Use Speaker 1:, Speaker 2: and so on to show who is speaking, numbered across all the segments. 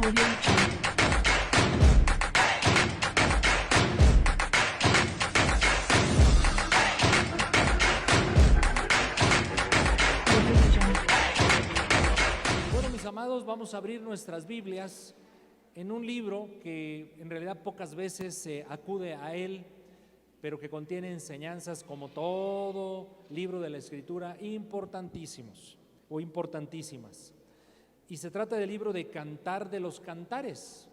Speaker 1: Audio Jungle. Audio Jungle.
Speaker 2: Bueno, mis amados, vamos a abrir nuestras Biblias en un libro que en realidad pocas veces se acude a él, pero que contiene enseñanzas, como todo libro de la Escritura, importantísimos o importantísimas. Y se trata del libro de Cantar de los Cantares.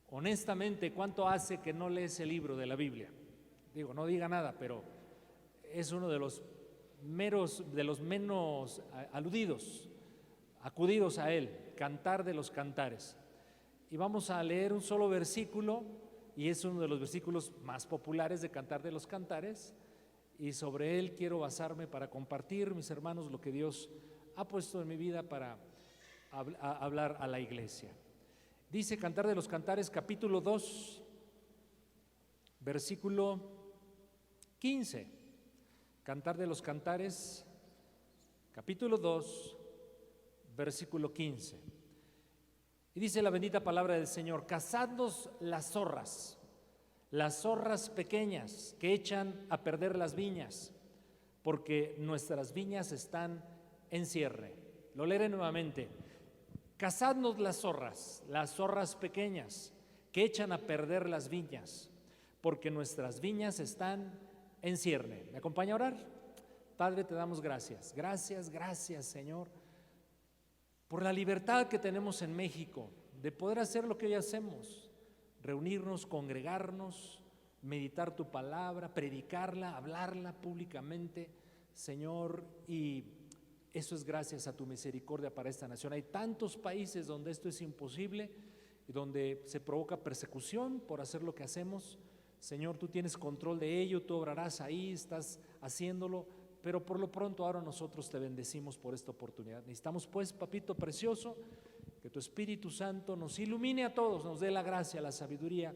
Speaker 2: Honestamente, ¿cuánto hace que no lees el libro de la Biblia? Digo, no diga nada, pero es uno de los menos acudidos a él, Cantar de los Cantares. Y vamos a leer un solo versículo, y es uno de los versículos más populares de Cantar de los Cantares, y sobre él quiero basarme para compartir, mis hermanos, lo que Dios ha puesto en mi vida para hablar a la iglesia. Dice Cantar de los Cantares, capítulo 2, versículo 15. Cantar de los Cantares, capítulo 2, versículo 15. Y dice la bendita palabra del Señor: cazadnos las zorras pequeñas que echan a perder las viñas, porque nuestras viñas están en cierne. Lo leeré nuevamente. Cazadnos las zorras pequeñas que echan a perder las viñas, porque nuestras viñas están en cierne. ¿Me acompaña a orar? Padre, te damos gracias. Gracias, Señor, por la libertad que tenemos en México de poder hacer lo que hoy hacemos: reunirnos, congregarnos, meditar tu palabra, predicarla, hablarla públicamente, Señor, y eso es gracias a tu misericordia para esta nación. Hay tantos países donde esto es imposible y donde se provoca persecución por hacer lo que hacemos. Señor, tú tienes control de ello, tú obrarás ahí, estás haciéndolo, pero por lo pronto ahora nosotros te bendecimos por esta oportunidad. Necesitamos, pues, papito precioso, que tu Espíritu Santo nos ilumine a todos, nos dé la gracia, la sabiduría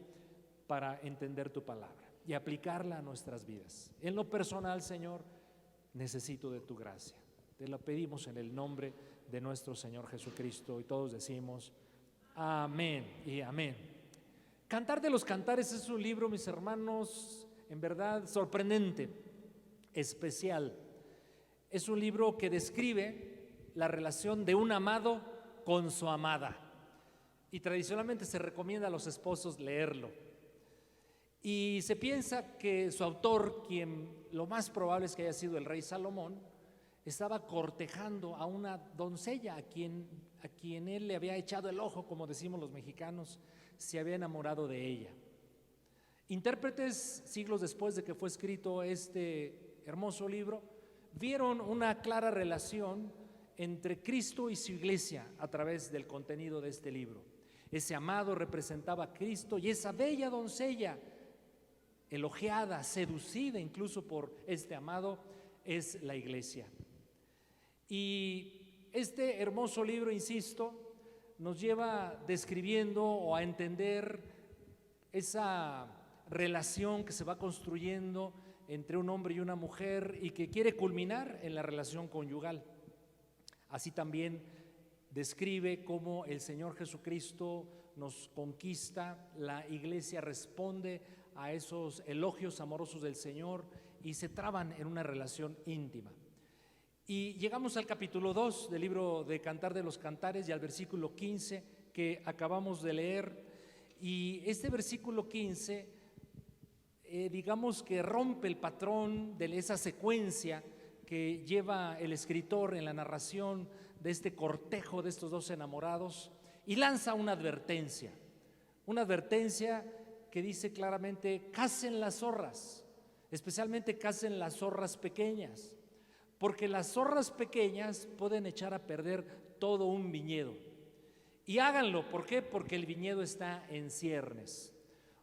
Speaker 2: para entender tu palabra y aplicarla a nuestras vidas. En lo personal, Señor, necesito de tu gracia. Te lo pedimos en el nombre de nuestro Señor Jesucristo, y todos decimos amén y amén. Cantar de los Cantares es un libro, mis hermanos, en verdad sorprendente, especial. Es un libro que describe la relación de un amado con su amada, y tradicionalmente se recomienda a los esposos leerlo. Y se piensa que su autor, quien lo más probable es que haya sido el rey Salomón, estaba cortejando a una doncella a quien él le había echado el ojo, como decimos los mexicanos, se había enamorado de ella. Intérpretes, siglos después de que fue escrito este hermoso libro, vieron una clara relación entre Cristo y su iglesia a través del contenido de este libro. Ese amado representaba a Cristo, y esa bella doncella, elogiada, seducida incluso por este amado, es la iglesia. Y este hermoso libro, insisto, nos lleva describiendo o a entender esa relación que se va construyendo entre un hombre y una mujer y que quiere culminar en la relación conyugal. Así también describe cómo el Señor Jesucristo nos conquista, la iglesia responde a esos elogios amorosos del Señor y se traban en una relación íntima. Y llegamos al capítulo 2 del libro de Cantar de los Cantares y al versículo 15 que acabamos de leer. Y este versículo 15, digamos que rompe el patrón de esa secuencia que lleva el escritor en la narración de este cortejo de estos dos enamorados, y lanza una advertencia que dice claramente: cacen las zorras, especialmente cacen las zorras pequeñas, porque las zorras pequeñas pueden echar a perder todo un viñedo. Y háganlo, ¿por qué? Porque el viñedo está en ciernes.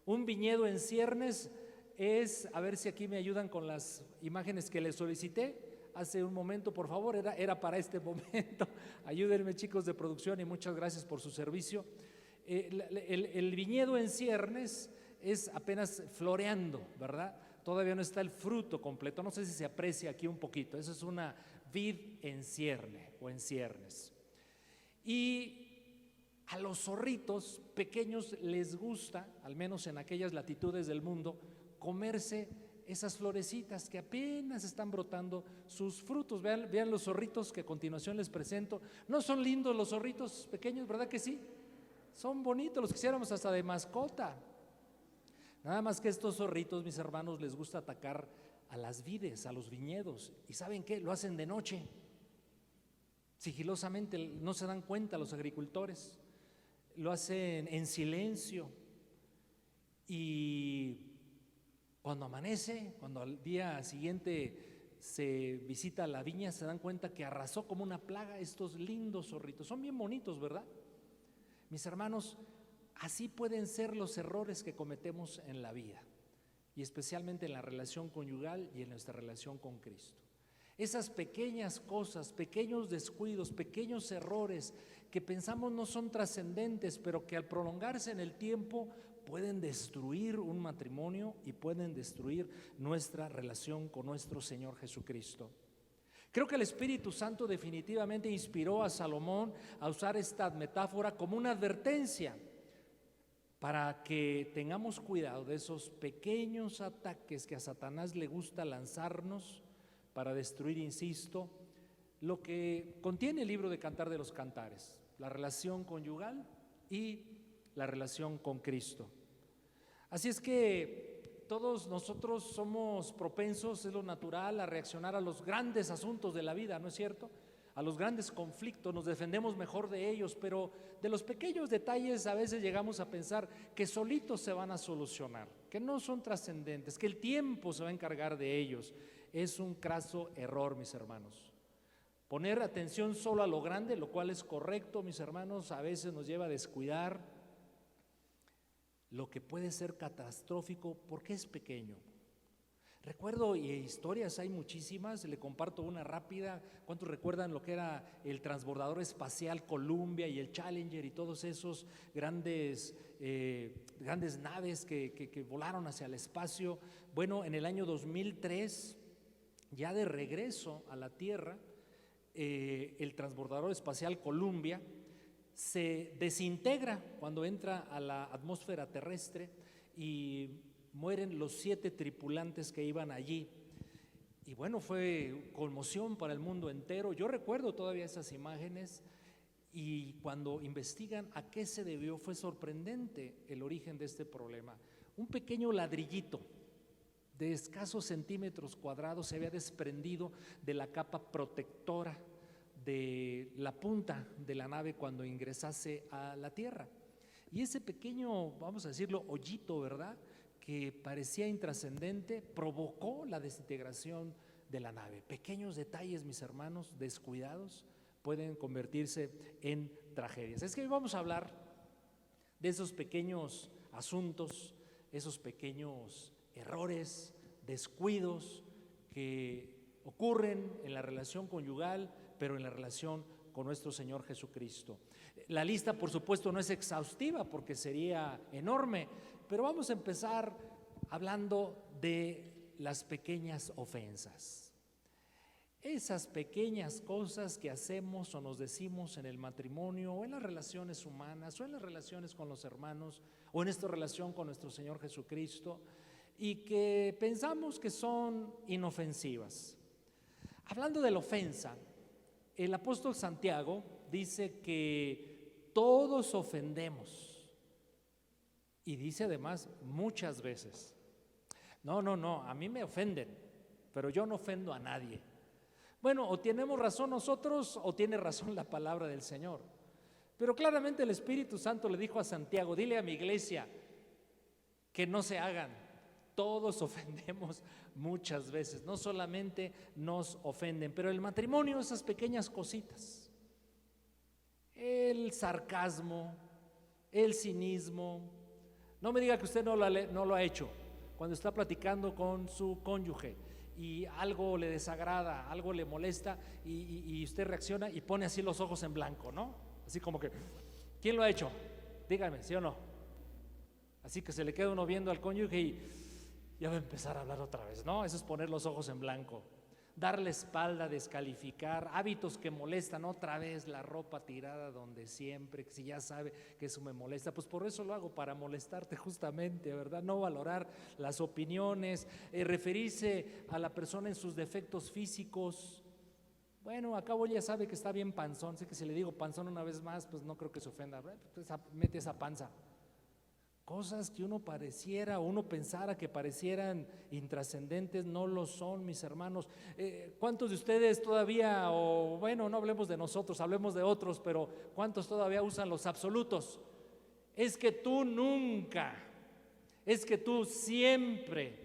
Speaker 2: Un viñedo en ciernes es, a ver si aquí me ayudan con las imágenes que les solicité hace un momento, por favor, era para este momento. Ayúdenme, chicos de producción, y muchas gracias por su servicio. El viñedo en ciernes es apenas floreando, ¿verdad? Todavía no está el fruto completo, no sé si se aprecia aquí un poquito. Eso es una vid en cierne o en ciernes. Y A los zorritos pequeños les gusta, al menos en aquellas latitudes del mundo, comerse esas florecitas que apenas están brotando sus frutos. Vean los zorritos que a continuación les presento. ¿No son lindos los zorritos pequeños, verdad que sí? Son bonitos, los quisiéramos hasta de mascota. Nada más que estos zorritos, mis hermanos, les gusta atacar a las vides, a los viñedos. ¿Y saben qué? Lo hacen de noche, sigilosamente, no se dan cuenta los agricultores. Lo hacen en silencio, y cuando amanece, cuando al día siguiente se visita la viña, se dan cuenta que arrasó como una plaga estos lindos zorritos. Son bien bonitos, ¿verdad? Mis hermanos, así pueden ser los errores que cometemos en la vida, y especialmente en la relación conyugal y en nuestra relación con Cristo. Esas pequeñas cosas, pequeños descuidos, pequeños errores que pensamos no son trascendentes, pero que al prolongarse en el tiempo pueden destruir un matrimonio y pueden destruir nuestra relación con nuestro Señor Jesucristo. Creo que el Espíritu Santo definitivamente inspiró a Salomón a usar esta metáfora como una advertencia para que tengamos cuidado de esos pequeños ataques que a Satanás le gusta lanzarnos para destruir, insisto, lo que contiene el libro de Cantar de los Cantares, la relación conyugal y la relación con Cristo. Así es que todos nosotros somos propensos, es lo natural, a reaccionar a los grandes asuntos de la vida, ¿no es cierto? A los grandes conflictos, nos defendemos mejor de ellos, pero de los pequeños detalles a veces llegamos a pensar que solitos se van a solucionar, que no son trascendentes, que el tiempo se va a encargar de ellos. Es un craso error, mis hermanos. Poner atención solo a lo grande, lo cual es correcto, mis hermanos, a veces nos lleva a descuidar lo que puede ser catastrófico porque es pequeño. Recuerdo, y historias hay muchísimas, le comparto una rápida. ¿Cuántos recuerdan lo que era el transbordador espacial Columbia y el Challenger y todos esos grandes naves que volaron hacia el espacio? Bueno, en el año 2003, ya de regreso a la Tierra, el transbordador espacial Columbia se desintegra cuando entra a la atmósfera terrestre y mueren los 7 tripulantes que iban allí. Y bueno, fue conmoción para el mundo entero. Yo recuerdo todavía esas imágenes, y cuando investigan a qué se debió, fue sorprendente el origen de este problema. Un pequeño ladrillito de escasos centímetros cuadrados se había desprendido de la capa protectora de la punta de la nave cuando ingresase a la Tierra. Y ese pequeño, vamos a decirlo, hoyito, ¿verdad?, que parecía intrascendente, provocó la desintegración de la nave. Pequeños detalles, mis hermanos, descuidados, pueden convertirse en tragedias. Es que hoy vamos a hablar de esos pequeños asuntos, esos pequeños errores, descuidos que ocurren en la relación conyugal, pero en la relación con nuestro Señor Jesucristo. La lista, por supuesto, no es exhaustiva porque sería enorme, pero vamos a empezar hablando de las pequeñas ofensas. Esas pequeñas cosas que hacemos o nos decimos en el matrimonio, o en las relaciones humanas, o en las relaciones con los hermanos, o en esta relación con nuestro Señor Jesucristo, y que pensamos que son inofensivas. Hablando de la ofensa, el apóstol Santiago dice que todos ofendemos, y dice además muchas veces. No, a mí me ofenden, pero yo no ofendo a nadie. Bueno, o tenemos razón nosotros o tiene razón la palabra del Señor. Pero claramente el Espíritu Santo le dijo a Santiago: dile a mi iglesia que no se hagan. Todos ofendemos muchas veces, no solamente nos ofenden, pero el matrimonio, esas pequeñas cositas, el sarcasmo, el cinismo. No me diga que usted no lo ha hecho cuando está platicando con su cónyuge y algo le desagrada, algo le molesta, y usted reacciona y pone así los ojos en blanco, ¿no? Así como que, ¿quién lo ha hecho? Dígame, ¿sí o no? Así que se le queda uno viendo al cónyuge y ya va a empezar a hablar otra vez, ¿no? Eso es poner los ojos en blanco. dar la espalda, descalificar, hábitos que molestan, otra vez la ropa tirada donde siempre, que si ya sabe que eso me molesta, pues por eso lo hago, para molestarte justamente, ¿verdad? No valorar las opiniones, referirse a la persona en sus defectos físicos. Bueno, acabo ya sabe que está bien panzón, sé que si le digo panzón una vez más, pues no creo que se ofenda, pues mete esa panza. Cosas que uno pareciera o uno pensara que parecieran intrascendentes, no lo son, mis hermanos. ¿Cuántos de ustedes todavía, o bueno, no hablemos de nosotros, hablemos de otros, pero cuántos todavía usan los absolutos? Es que tú nunca, es que tú siempre,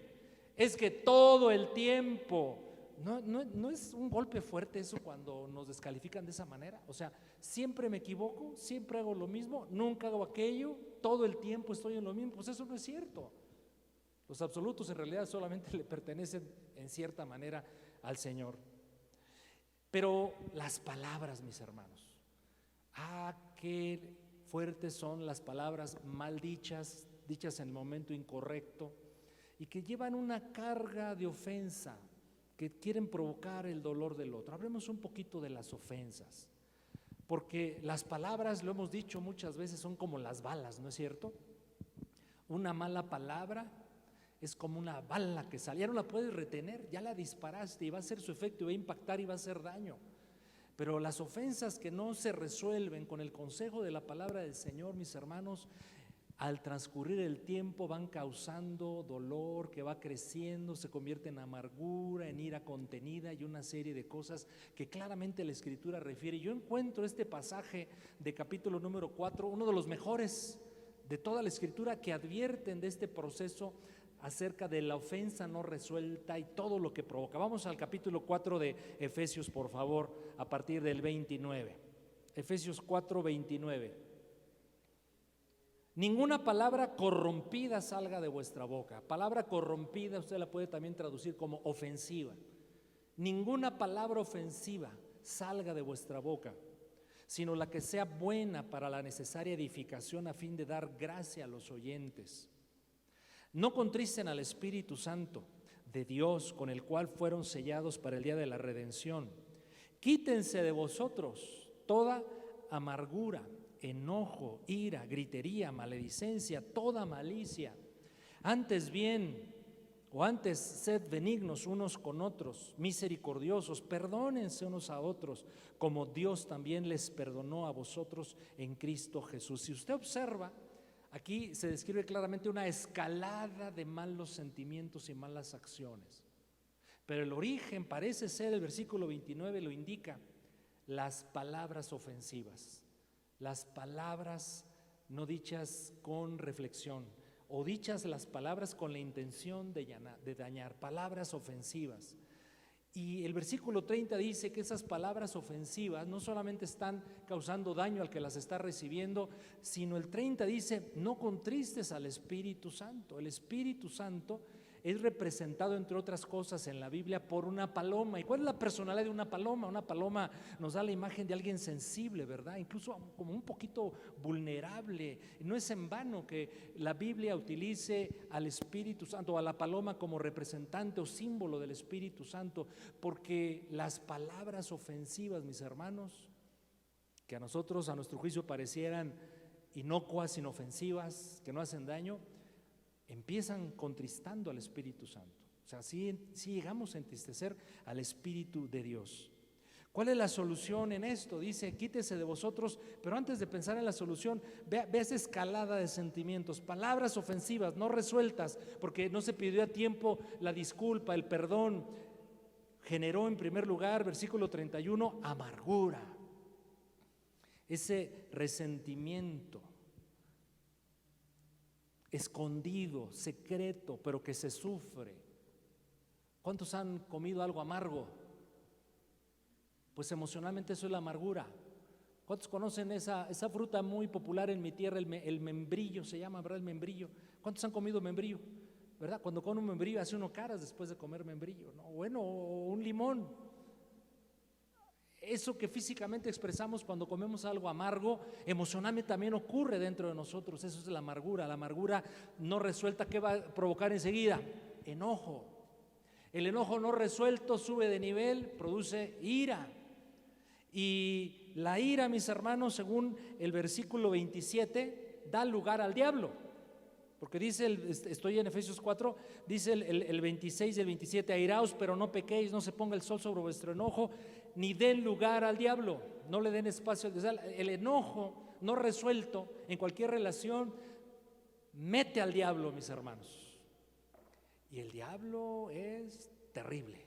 Speaker 2: es que todo el tiempo. No es un golpe fuerte eso cuando nos descalifican de esa manera. O sea, siempre me equivoco, siempre hago lo mismo, nunca hago aquello, todo el tiempo estoy en lo mismo. Pues eso no es cierto. Los absolutos en realidad solamente le pertenecen en cierta manera al Señor. Pero las palabras, mis hermanos, qué fuertes son las palabras mal dichas, dichas en el momento incorrecto y que llevan una carga de ofensa, que quieren provocar el dolor del otro. Hablemos un poquito de las ofensas, porque las palabras, lo hemos dicho muchas veces, son como las balas, ¿no es cierto? Una mala palabra es como una bala que sale, ya no la puedes retener, ya la disparaste y va a hacer su efecto y va a impactar y va a hacer daño. Pero las ofensas que no se resuelven con el consejo de la palabra del Señor, mis hermanos, al transcurrir el tiempo van causando dolor que va creciendo, se convierte en amargura, en ira contenida y una serie de cosas que claramente la Escritura refiere. Yo encuentro este pasaje de capítulo número 4, uno de los mejores de toda la Escritura, que advierten de este proceso acerca de la ofensa no resuelta y todo lo que provoca. Vamos al capítulo 4 de Efesios, por favor, a partir del 29. Efesios 4, 29. Ninguna palabra corrompida salga de vuestra boca. Palabra corrompida usted la puede también traducir como ofensiva. Ninguna palabra ofensiva salga de vuestra boca, sino la que sea buena para la necesaria edificación a fin de dar gracia a los oyentes. No contristen al Espíritu Santo de Dios, con el cual fueron sellados para el día de la redención. Quítense de vosotros toda amargura, enojo, ira, gritería, maledicencia, toda malicia. Antes sed benignos unos con otros, misericordiosos, perdónense unos a otros, como Dios también les perdonó a vosotros en Cristo Jesús. Si usted observa, aquí se describe claramente una escalada de malos sentimientos y malas acciones. Pero el origen parece ser, el versículo 29 lo indica, las palabras ofensivas. Las palabras no dichas con reflexión, o dichas las palabras con la intención de dañar, palabras ofensivas. Y el versículo 30 dice que esas palabras ofensivas no solamente están causando daño al que las está recibiendo, sino el 30 dice, no contristes al Espíritu Santo. El Espíritu Santo es representado, entre otras cosas, en la Biblia por una paloma. ¿Y cuál es la personalidad de una paloma? Una paloma nos da la imagen de alguien sensible, ¿verdad? Incluso como un poquito vulnerable. No es en vano que la Biblia utilice al Espíritu Santo, a la paloma, como representante o símbolo del Espíritu Santo, porque las palabras ofensivas, mis hermanos, que a nosotros, a nuestro juicio, parecieran inocuas, inofensivas, que no hacen daño, empiezan contristando al Espíritu Santo. O sea, sí llegamos a entristecer al Espíritu de Dios. ¿Cuál es la solución en esto? Dice, quítese de vosotros, pero antes de pensar en la solución, ve esa escalada de sentimientos, palabras ofensivas, no resueltas, porque no se pidió a tiempo la disculpa, el perdón. Generó en primer lugar, versículo 31, amargura, ese resentimiento escondido, secreto, pero que se sufre. ¿Cuántos han comido algo amargo? Pues emocionalmente eso es la amargura. ¿Cuántos conocen esa fruta muy popular en mi tierra, el membrillo se llama, ¿verdad? El membrillo. ¿Cuántos han comido membrillo? ¿Verdad? Cuando come un membrillo hace uno caras después de comer membrillo, ¿no? Bueno, o un limón. Eso que físicamente expresamos cuando comemos algo amargo, emocionalmente también ocurre dentro de nosotros. Eso es la amargura. La amargura no resuelta, ¿qué va a provocar enseguida? Enojo. El enojo no resuelto sube de nivel, produce ira. Y la ira, mis hermanos, según el versículo 27, da lugar al diablo. Porque dice, estoy en Efesios 4, dice el 26 y el 27, airaos, pero no pequéis, no se ponga el sol sobre vuestro enojo, ni den lugar al diablo, no le den espacio. El enojo no resuelto en cualquier relación mete al diablo, mis hermanos. Y el diablo es terrible.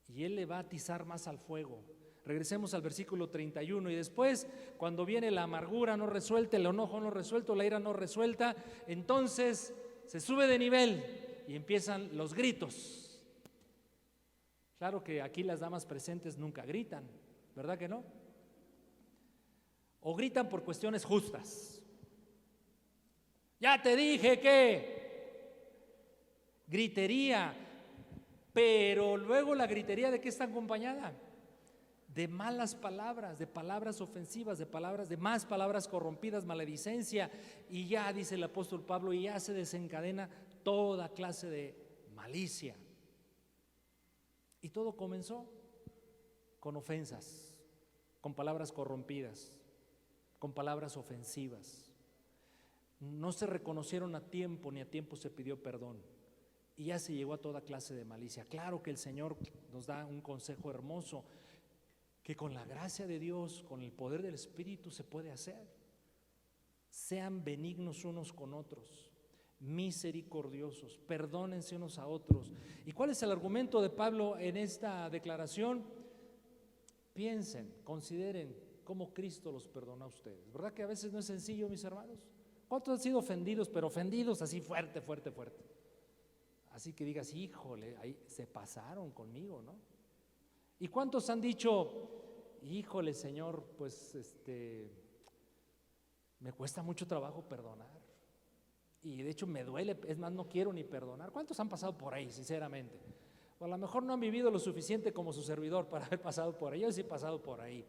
Speaker 2: Y él le va a atizar más al fuego. Regresemos al versículo 31. Y después, cuando viene la amargura no resuelta, el enojo no resuelto, la ira no resuelta, entonces se sube de nivel y empiezan los gritos. Claro que aquí las damas presentes nunca gritan, ¿verdad que no? O gritan por cuestiones justas. Ya te dije que gritería, pero luego la gritería, ¿de qué está acompañada? De malas palabras, de palabras ofensivas, de más palabras corrompidas, maledicencia, y ya dice el apóstol Pablo, y ya se desencadena toda clase de malicia. Y todo comenzó con ofensas, con palabras corrompidas, con palabras ofensivas. No se reconocieron a tiempo, ni a tiempo se pidió perdón. Y ya se llegó a toda clase de malicia. Claro que el Señor nos da un consejo hermoso, que con la gracia de Dios, con el poder del Espíritu se puede hacer. Sean benignos unos con otros, misericordiosos, perdónense unos a otros. ¿Y cuál es el argumento de Pablo en esta declaración? Piensen, consideren cómo Cristo los perdona a ustedes. ¿Verdad que a veces no es sencillo, mis hermanos? ¿Cuántos han sido ofendidos, pero ofendidos así fuerte, fuerte, fuerte? Así que digas, híjole, ahí se pasaron conmigo, ¿no? ¿Y cuántos han dicho, híjole, Señor, pues me cuesta mucho trabajo perdonar? Y de hecho me duele, es más, no quiero ni perdonar. ¿Cuántos han pasado por ahí, sinceramente? O a lo mejor no han vivido lo suficiente como su servidor para haber pasado por ahí. Yo sí he pasado por ahí.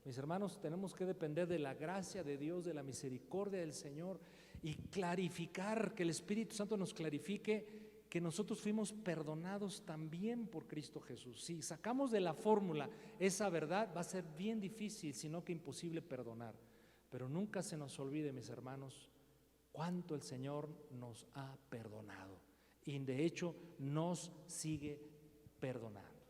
Speaker 2: Mis hermanos, tenemos que depender de la gracia de Dios, de la misericordia del Señor y clarificar, que el Espíritu Santo nos clarifique que nosotros fuimos perdonados también por Cristo Jesús. Si sacamos de la fórmula esa verdad, va a ser bien difícil, sino que imposible perdonar. Pero nunca se nos olvide, mis hermanos, cuánto el Señor nos ha perdonado. Y de hecho nos sigue perdonando.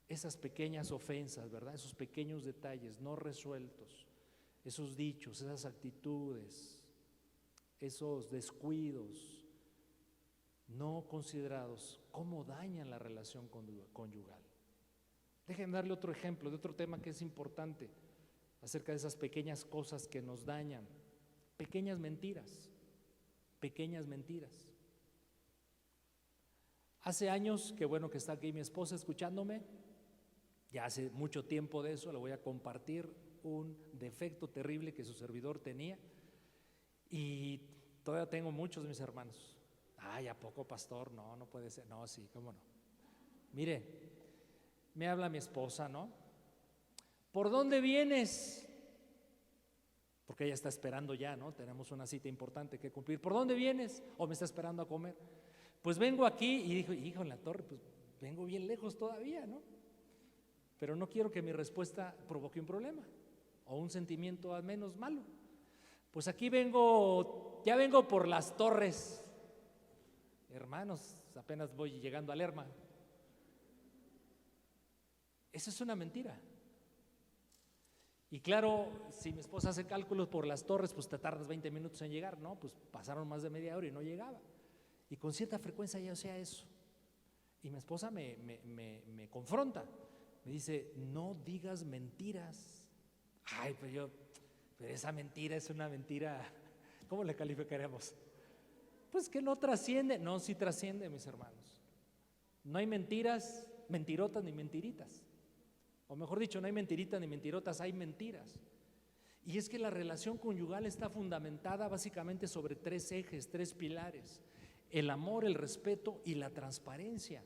Speaker 2: Esas pequeñas ofensas, ¿verdad? Esos pequeños detalles no resueltos, esos dichos, esas actitudes, esos descuidos no considerados, cómo dañan la relación conyugal. Déjenme darle otro ejemplo de otro tema que es importante acerca de esas pequeñas cosas que nos dañan. Pequeñas mentiras, pequeñas mentiras. Hace años, qué bueno que está aquí mi esposa escuchándome, ya hace mucho tiempo de eso, le voy a compartir un defecto terrible que su servidor tenía y todavía tengo muchos de mis hermanos. Ay, ¿a poco, pastor? No, no puede ser. No, sí, cómo no. Mire, me habla mi esposa, ¿no? ¿Por dónde vienes? Porque ella está esperando ya, ¿no? Tenemos una cita importante que cumplir. ¿Por dónde vienes? ¿O me está esperando a comer? Pues vengo aquí y dijo, hijo, en la torre, pues vengo bien lejos todavía, ¿no? Pero no quiero que mi respuesta provoque un problema o un sentimiento al menos malo. Pues aquí vengo, ya vengo por las torres. Hermanos, apenas voy llegando a Lerma. Eso es una mentira. Y claro, si mi esposa hace cálculos por las torres, pues te tardas 20 minutos en llegar, ¿no? Pues pasaron más de media hora y no llegaba. Y con cierta frecuencia ya hacía eso. Y mi esposa me confronta. Me dice, no digas mentiras. Ay, pero esa mentira es una mentira, ¿cómo le calificaremos? Pues que no trasciende. No, sí trasciende, mis hermanos. No hay mentiras, mentirotas ni mentiritas. O mejor dicho, no hay mentiritas ni mentirotas, hay mentiras. Y es que la relación conyugal está fundamentada básicamente sobre tres ejes, tres pilares: el amor, el respeto y la transparencia.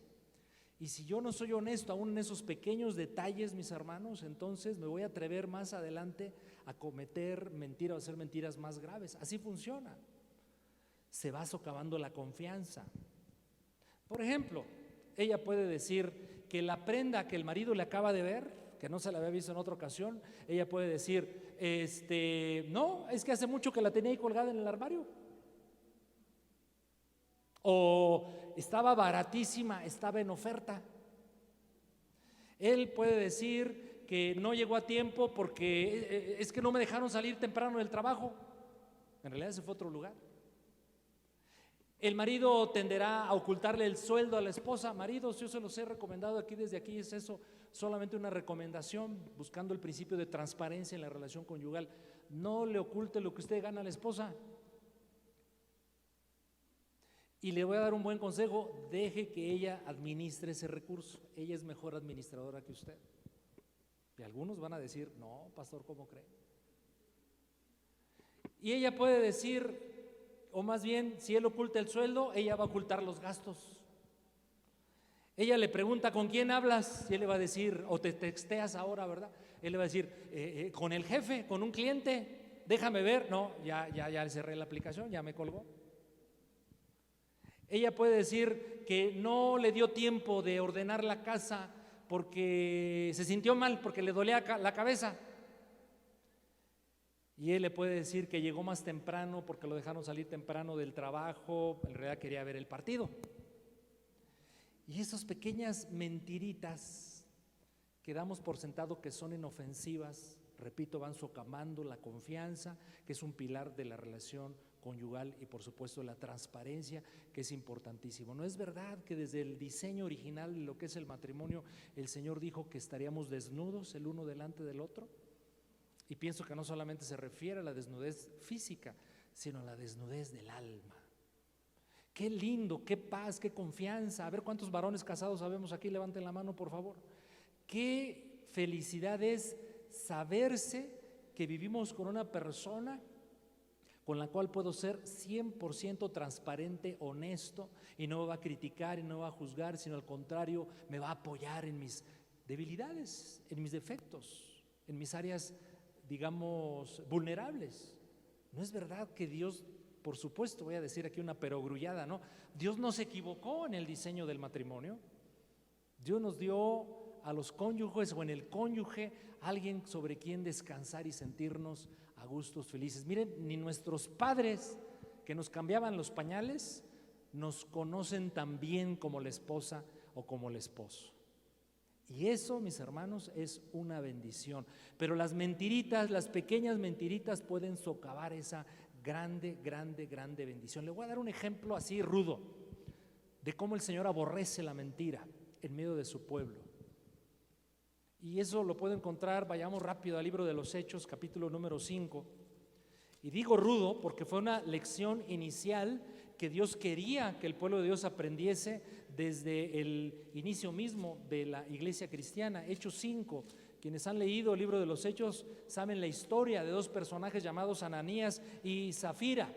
Speaker 2: Y si yo no soy honesto aún en esos pequeños detalles, mis hermanos, entonces me voy a atrever más adelante a cometer mentiras o a hacer mentiras más graves. Así funciona. Se va socavando la confianza. Por ejemplo, ella puede decir que la prenda que el marido le acaba de ver, que no se la había visto en otra ocasión, ella puede decir, no, es que hace mucho que la tenía ahí colgada en el armario. O estaba baratísima, estaba en oferta. Él puede decir que no llegó a tiempo porque es que no me dejaron salir temprano del trabajo. En realidad se fue a otro lugar. El marido tenderá a ocultarle el sueldo a la esposa. Maridos, yo se los he recomendado aquí, desde aquí es eso, solamente una recomendación, buscando el principio de transparencia en la relación conyugal. No le oculte lo que usted gana a la esposa. Y le voy a dar un buen consejo, deje que ella administre ese recurso. Ella es mejor administradora que usted. Y algunos van a decir, no, pastor, ¿cómo cree? Y ella puede decir, o más bien, si él oculta el sueldo, ella va a ocultar los gastos. Ella le pregunta, ¿con quién hablas? Y él le va a decir, o te texteas ahora, ¿verdad? Él le va a decir, con el jefe, con un cliente, déjame ver. No, ya cerré la aplicación, ya me colgó. Ella puede decir que no le dio tiempo de ordenar la casa porque se sintió mal, porque le dolía la cabeza. Y él le puede decir que llegó más temprano porque lo dejaron salir temprano del trabajo, en realidad quería ver el partido. Y esas pequeñas mentiritas que damos por sentado que son inofensivas, repito, van socavando la confianza, que es un pilar de la relación conyugal, y por supuesto la transparencia, que es importantísimo. No es verdad que desde el diseño original de lo que es el matrimonio, el Señor dijo que estaríamos desnudos el uno delante del otro. Y pienso que no solamente se refiere a la desnudez física, sino a la desnudez del alma. Qué lindo, qué paz, qué confianza. A ver cuántos varones casados sabemos aquí, levanten la mano por favor. Qué felicidad es saberse que vivimos con una persona con la cual puedo ser 100% transparente, honesto, y no me va a criticar y no me va a juzgar, sino al contrario, me va a apoyar en mis debilidades, en mis defectos, en mis áreas, digamos, vulnerables. ¿No es verdad que Dios, por supuesto, voy a decir aquí una perogrullada, ¿no? Dios no se equivocó en el diseño del matrimonio. Dios nos dio a los cónyuges o en el cónyuge alguien sobre quien descansar y sentirnos a gustos, felices. Miren, ni nuestros padres que nos cambiaban los pañales nos conocen tan bien como la esposa o como el esposo. Y eso, mis hermanos, es una bendición. Pero las mentiritas, las pequeñas mentiritas pueden socavar esa grande, grande, grande bendición. Le voy a dar un ejemplo así rudo de cómo el Señor aborrece la mentira en medio de su pueblo. Y eso lo puedo encontrar, vayamos rápido al libro de los Hechos, capítulo número 5. Y digo rudo porque fue una lección inicial que Dios quería que el pueblo de Dios aprendiese desde el inicio mismo de la iglesia cristiana. Hechos 5, quienes han leído el libro de los Hechos saben la historia de dos personajes llamados Ananías y Zafira.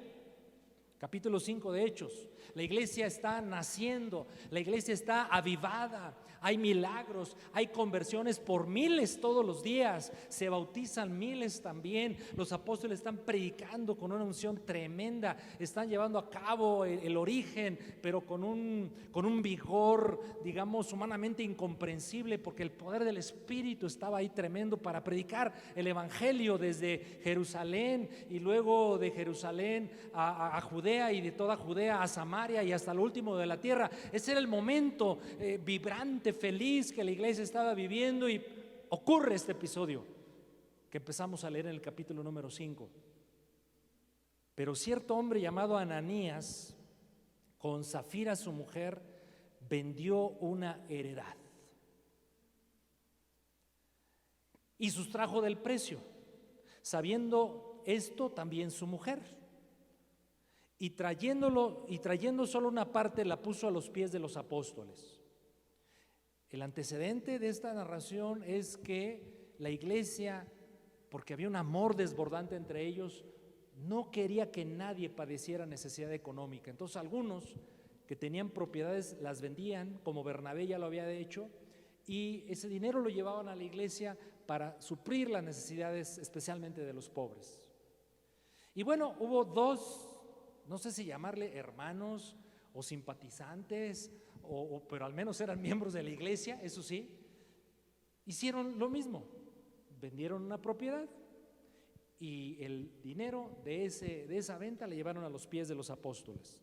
Speaker 2: Capítulo 5 de Hechos. La iglesia está naciendo, la iglesia está avivada, hay milagros, hay conversiones por miles todos los días, se bautizan miles también, los apóstoles están predicando con una unción tremenda, están llevando a cabo el origen, pero con un vigor, digamos, humanamente incomprensible, porque el poder del Espíritu estaba ahí tremendo para predicar el evangelio desde Jerusalén y luego de Jerusalén a Judea, y de toda Judea a Samaria y hasta lo último de la tierra. Ese era el momento vibrante, feliz que la iglesia estaba viviendo, y ocurre este episodio que empezamos a leer en el capítulo número 5. Pero cierto hombre llamado Ananías, con Zafira su mujer, vendió una heredad y sustrajo del precio, sabiendo esto también su mujer. Y trayendo solo una parte, la puso a los pies de los apóstoles. El antecedente de esta narración es que la iglesia, porque había un amor desbordante entre ellos, no quería que nadie padeciera necesidad económica. Entonces algunos que tenían propiedades las vendían, como Bernabé ya lo había hecho, y ese dinero lo llevaban a la iglesia para suplir las necesidades, especialmente de los pobres. Y bueno, hubo dos, no sé si llamarle hermanos o simpatizantes pero al menos eran miembros de la iglesia, eso sí, hicieron lo mismo, vendieron una propiedad y el dinero de esa venta le llevaron a los pies de los apóstoles.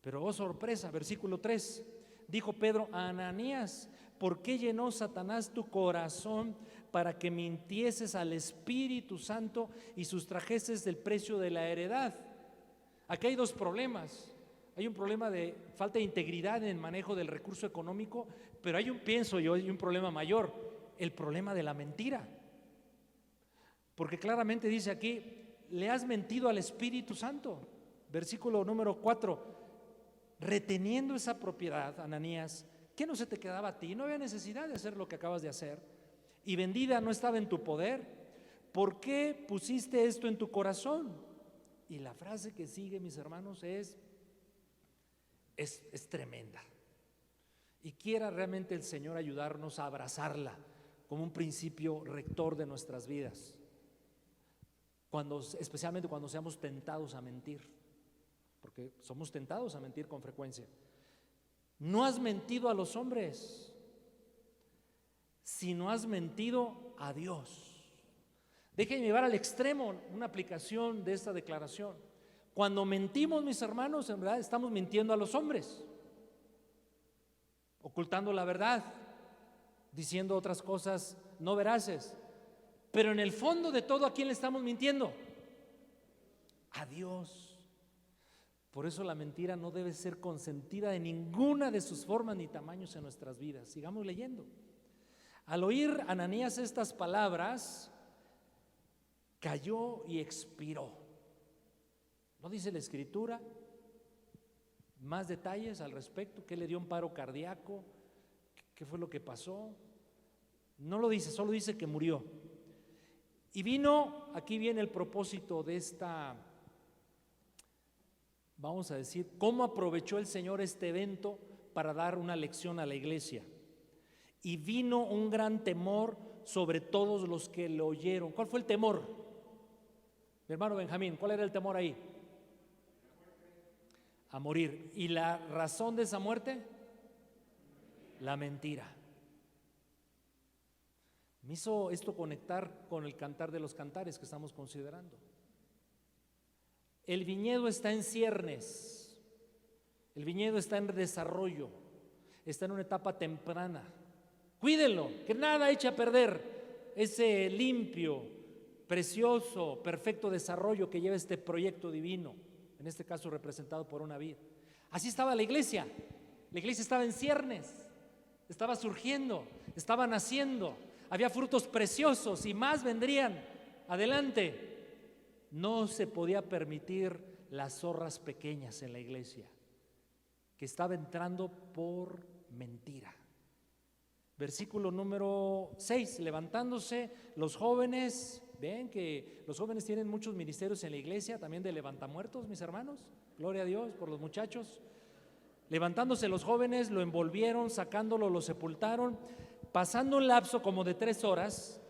Speaker 2: Pero oh sorpresa, versículo 3, dijo Pedro a Ananías: ¿por qué llenó Satanás tu corazón para que mintieses al Espíritu Santo y sustrajeses del precio de la heredad? Aquí hay dos problemas. Hay un problema de falta de integridad en el manejo del recurso económico, pero hay un problema mayor, el problema de la mentira. Porque claramente dice aquí: le has mentido al Espíritu Santo. Versículo número 4, reteniendo esa propiedad, Ananías, ¿qué no se te quedaba a ti? No había necesidad de hacer lo que acabas de hacer, y vendida no estaba en tu poder. ¿Por qué pusiste esto en tu corazón? Y la frase que sigue, mis hermanos, es tremenda. Y quiera realmente el Señor ayudarnos a abrazarla como un principio rector de nuestras vidas, especialmente cuando seamos tentados a mentir, porque somos tentados a mentir con frecuencia. No has mentido a los hombres, sino has mentido a Dios. Déjenme llevar al extremo una aplicación de esta declaración. Cuando mentimos, mis hermanos, en verdad estamos mintiendo a los hombres, ocultando la verdad, diciendo otras cosas no veraces. Pero en el fondo de todo, ¿a quién le estamos mintiendo? A Dios. Por eso la mentira no debe ser consentida de ninguna de sus formas ni tamaños en nuestras vidas. Sigamos leyendo. Al oír Ananías estas palabras, cayó y expiró. ¿No dice la Escritura más detalles al respecto? ¿Qué le dio un paro cardíaco? ¿Qué fue lo que pasó? No lo dice, solo dice que murió. Y aquí viene el propósito de esta, vamos a decir, cómo aprovechó el Señor este evento para dar una lección a la iglesia. Y vino un gran temor sobre todos los que lo oyeron. ¿Cuál fue el temor? Mi hermano Benjamín, ¿cuál era el temor ahí? A morir. ¿Y la razón de esa muerte? La mentira. Me hizo esto conectar con el Cantar de los Cantares que estamos considerando. El viñedo está en ciernes, el viñedo está en desarrollo, está en una etapa temprana. Cuídenlo, que nada eche a perder ese limpio, precioso, perfecto desarrollo que lleva este proyecto divino, en este caso representado por una vid. Así estaba la iglesia estaba en ciernes, estaba surgiendo, estaba naciendo, había frutos preciosos y más vendrían adelante. No se podía permitir las zorras pequeñas en la iglesia, que estaba entrando por mentira. Versículo número 6, levantándose los jóvenes. Ven que los jóvenes tienen muchos ministerios en la iglesia, también de levantamuertos, mis hermanos. Gloria a Dios por los muchachos. Levantándose los jóvenes, lo envolvieron, sacándolo, lo sepultaron. Pasando un lapso como de 3 horas,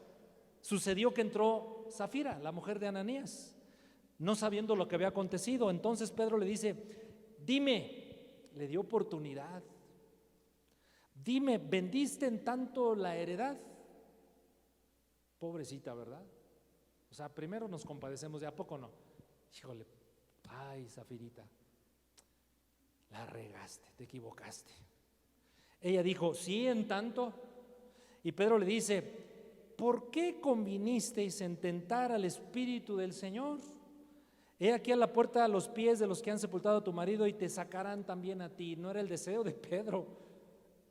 Speaker 2: sucedió que entró Zafira, la mujer de Ananías, no sabiendo lo que había acontecido. Entonces Pedro le dice: dime, le dio oportunidad, dime, ¿vendiste en tanto la heredad? Pobrecita, ¿verdad? O sea, primero nos compadecemos de ¿a poco no? Híjole, ay, Zafirita, la regaste, te equivocaste. Ella dijo: sí, en tanto. Y Pedro le dice: ¿por qué convinisteis en tentar al Espíritu del Señor? He aquí a la puerta a los pies de los que han sepultado a tu marido y te sacarán también a ti. No era el deseo de Pedro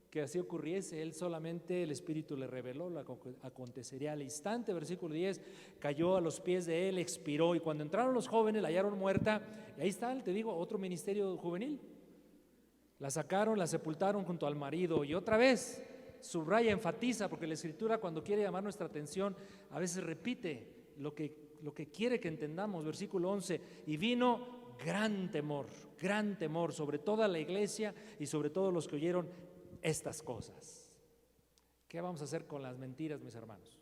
Speaker 2: que así ocurriese, él solamente, el Espíritu le reveló lo que acontecería al instante. Versículo 10, cayó a los pies de él, expiró, y cuando entraron los jóvenes la hallaron muerta. Y ahí está, te digo, otro ministerio juvenil. La sacaron, la sepultaron junto al marido. Y otra vez subraya, enfatiza, porque la Escritura, cuando quiere llamar nuestra atención, a veces repite lo que quiere que entendamos. Versículo 11, y vino gran temor sobre toda la iglesia y sobre todos los que oyeron estas cosas. ¿Qué vamos a hacer con las mentiras, mis hermanos?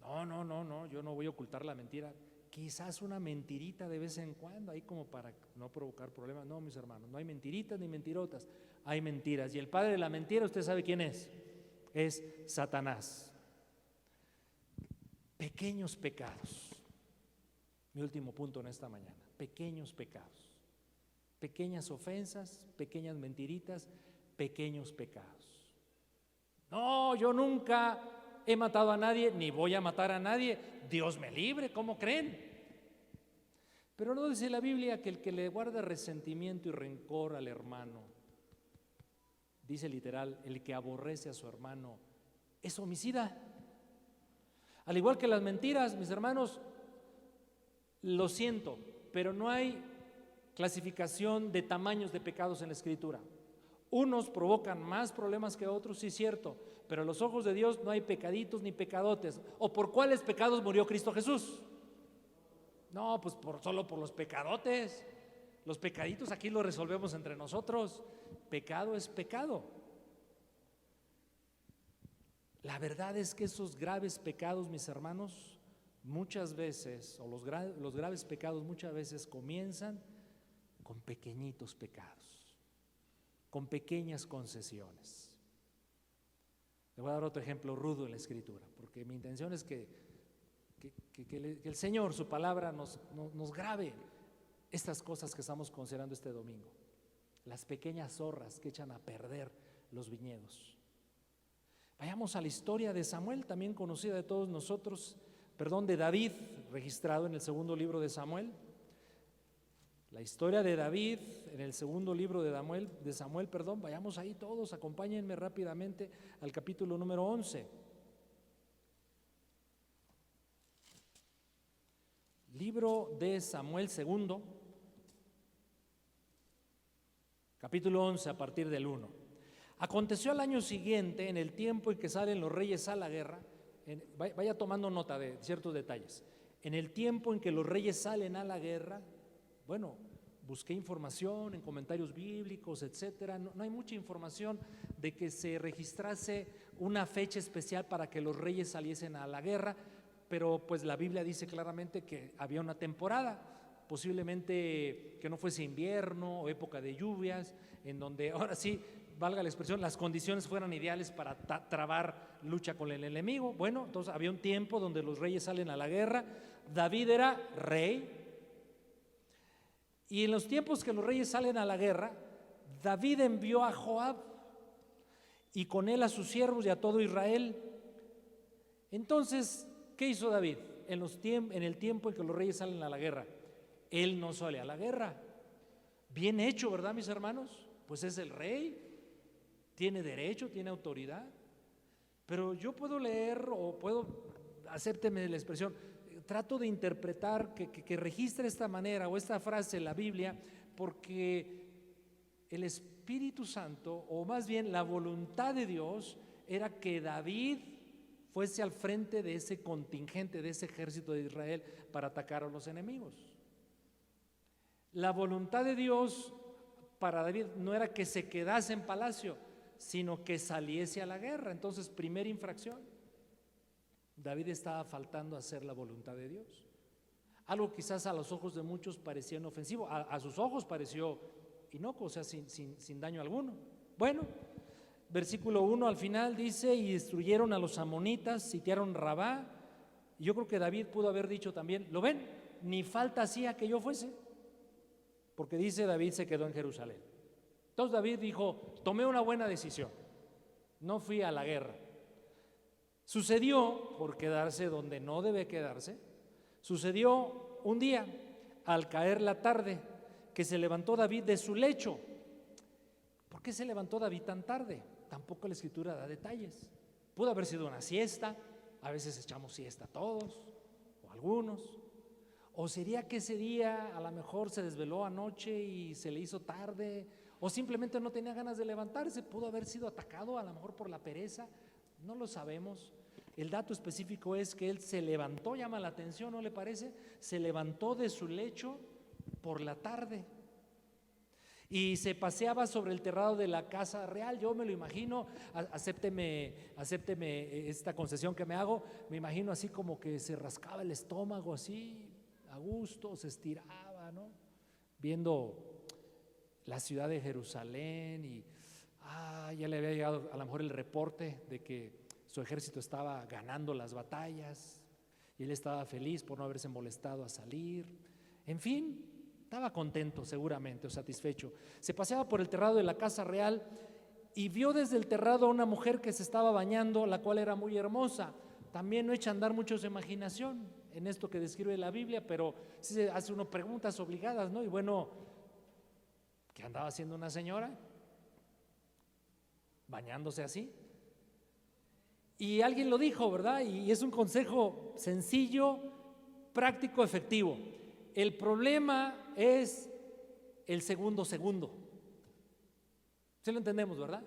Speaker 2: No, yo no voy a ocultar la mentira. quizás una mentirita de vez en cuando, ahí como para no provocar problemas. No, mis hermanos, no hay mentiritas ni mentirotas, hay mentiras. Y el padre de la mentira, usted sabe quién es Satanás. Pequeños pecados. Mi último punto en esta mañana, pequeños pecados. Pequeñas ofensas, pequeñas mentiritas, pequeños pecados. No, yo nunca he matado a nadie, ni voy a matar a nadie. Dios me libre, ¿cómo creen? Pero no dice la Biblia que el que le guarda resentimiento y rencor al hermano, dice literal, el que aborrece a su hermano es homicida. Al igual que las mentiras, mis hermanos, lo siento, pero no hay clasificación de tamaños de pecados en la Escritura. Unos provocan más problemas que otros, sí es cierto, pero a los ojos de Dios no hay pecaditos ni pecadotes. ¿O por cuáles pecados murió Cristo Jesús? No, pues solo por los pecadotes. Los pecaditos aquí los resolvemos entre nosotros. Pecado es pecado. La verdad es que esos graves pecados, mis hermanos, muchas veces, o los graves pecados muchas veces comienzan con pequeñitos pecados, con pequeñas concesiones. Le voy a dar otro ejemplo rudo en la Escritura, porque mi intención es que el Señor, su palabra, nos grabe estas cosas que estamos considerando este domingo. Las pequeñas zorras que echan a perder los viñedos. Vayamos a la historia de Samuel, también conocida de todos nosotros, de David, registrado en el segundo libro de Samuel. La historia de David en el segundo libro de Samuel, vayamos ahí todos, acompáñenme rápidamente al capítulo número 11. Libro de Samuel segundo, capítulo 11 a partir del 1. Aconteció al año siguiente, en el tiempo en que salen los reyes a la guerra, vaya tomando nota de ciertos detalles. En el tiempo en que los reyes salen a la guerra, busqué información en comentarios bíblicos, etcétera. No hay mucha información de que se registrase una fecha especial para que los reyes saliesen a la guerra, pero pues la Biblia dice claramente que había una temporada, posiblemente que no fuese invierno o época de lluvias, en donde ahora sí, valga la expresión, las condiciones fueran ideales para trabar lucha con el enemigo. Bueno, entonces había un tiempo donde los reyes salen a la guerra. David era rey. Y en los tiempos que los reyes salen a la guerra, David envió a Joab y con él a sus siervos y a todo Israel. Entonces, ¿qué hizo David? En el tiempo en que los reyes salen a la guerra, él no sale a la guerra. Bien hecho, ¿verdad, mis hermanos? Pues es el rey, tiene derecho, tiene autoridad. Pero yo puedo leer o acépteme la expresión, trato de interpretar que registre esta manera o esta frase en la Biblia, porque el Espíritu Santo, o más bien la voluntad de Dios, era que David fuese al frente de ese contingente, de ese ejército de Israel para atacar a los enemigos. La voluntad de Dios para David no era que se quedase en palacio, sino que saliese a la guerra. Entonces, primera infracción, David estaba faltando a hacer la voluntad de Dios. Algo quizás a los ojos de muchos parecía inofensivo, a sus ojos pareció inocuo, o sea, sin daño alguno. Bueno, versículo 1 al final dice: y destruyeron a los amonitas, sitiaron Rabá. Y yo creo que David pudo haber dicho también: ¿lo ven? Ni falta hacía que yo fuese, porque dice David se quedó en Jerusalén. Entonces David dijo: tomé una buena decisión, no fui a la guerra. Sucedió, por quedarse donde no debe quedarse, sucedió un día, al caer la tarde, que se levantó David de su lecho. ¿Por qué se levantó David tan tarde? Tampoco la Escritura da detalles. Pudo haber sido una siesta, a veces echamos siesta todos, o algunos. O sería que ese día a lo mejor se desveló anoche y se le hizo tarde, o simplemente no tenía ganas de levantarse. Pudo haber sido atacado a lo mejor por la pereza, no lo sabemos. El dato específico es que él se levantó, llama la atención, ¿no le parece? Se levantó de su lecho por la tarde y se paseaba sobre el terrado de la casa real. Yo me lo imagino, acépteme esta concesión que me hago, me imagino así como que se rascaba el estómago así, a gusto, se estiraba, ¿no? Viendo la ciudad de Jerusalén y ya le había llegado a lo mejor el reporte de que su ejército estaba ganando las batallas y él estaba feliz por no haberse molestado a salir. En fin, estaba contento seguramente o satisfecho. Se paseaba por el terrado de la casa real y vio desde el terrado a una mujer que se estaba bañando, la cual era muy hermosa. También no echa a andar mucho su imaginación en esto que describe la Biblia, pero sí se hace uno preguntas obligadas, ¿no? Y bueno, ¿qué andaba haciendo una señora? Bañándose así. Y alguien lo dijo, ¿verdad? Y es un consejo sencillo, práctico, efectivo. El problema es el segundo. ¿Sí lo entendemos, verdad?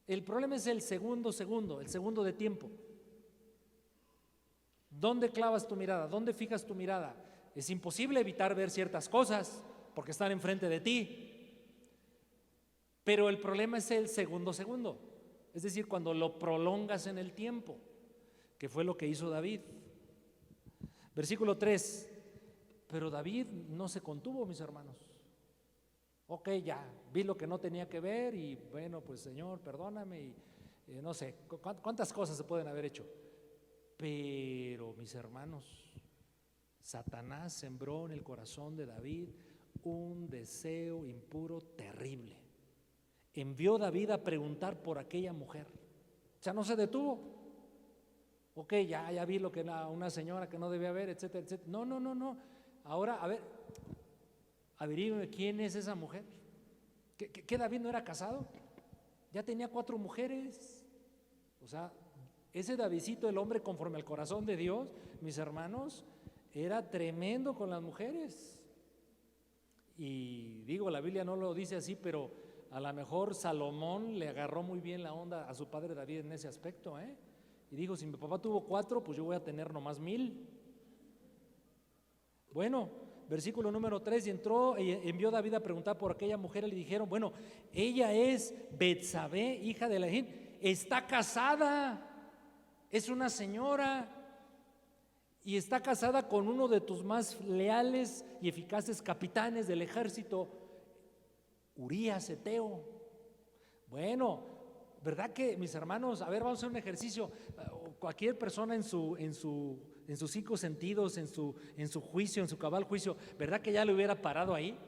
Speaker 2: El problema es el segundo de tiempo. ¿Dónde clavas tu mirada? ¿Dónde fijas tu mirada? Es imposible evitar ver ciertas cosas porque están enfrente de ti. Pero el problema es el segundo. Es decir, cuando lo prolongas en el tiempo, que fue lo que hizo David. Versículo 3. Pero David no se contuvo, mis hermanos. Ok, ya, vi lo que no tenía que ver y bueno, pues Señor, perdóname y no sé, cuántas cosas se pueden haber hecho. Pero, mis hermanos, Satanás sembró en el corazón de David un deseo impuro terrible. Envió David a preguntar por aquella mujer. O sea, no se detuvo. Ok, ya vi lo que una señora que no debía haber, etcétera. No. Ahora, a ver, averigüe quién es esa mujer. ¿Que David no era casado? Ya tenía 4 mujeres. O sea, ese Davidcito, el hombre conforme al corazón de Dios, mis hermanos, era tremendo con las mujeres. Y digo, la Biblia no lo dice así, pero a lo mejor Salomón le agarró muy bien la onda a su padre David en ese aspecto, y dijo, si mi papá tuvo 4, pues yo voy a tener nomás 1000. Bueno, versículo número 3, y envió David a preguntar por aquella mujer y le dijeron, bueno, ella es Betsabé, hija de Elahim, está casada, es una señora y está casada con uno de tus más leales y eficaces capitanes del ejército, Urías Eteo. Bueno, ¿verdad que, mis hermanos? A ver, vamos a hacer un ejercicio. Cualquier persona en sus 5 sentidos, en su juicio, en su cabal juicio, ¿verdad que ya le hubiera parado ahí?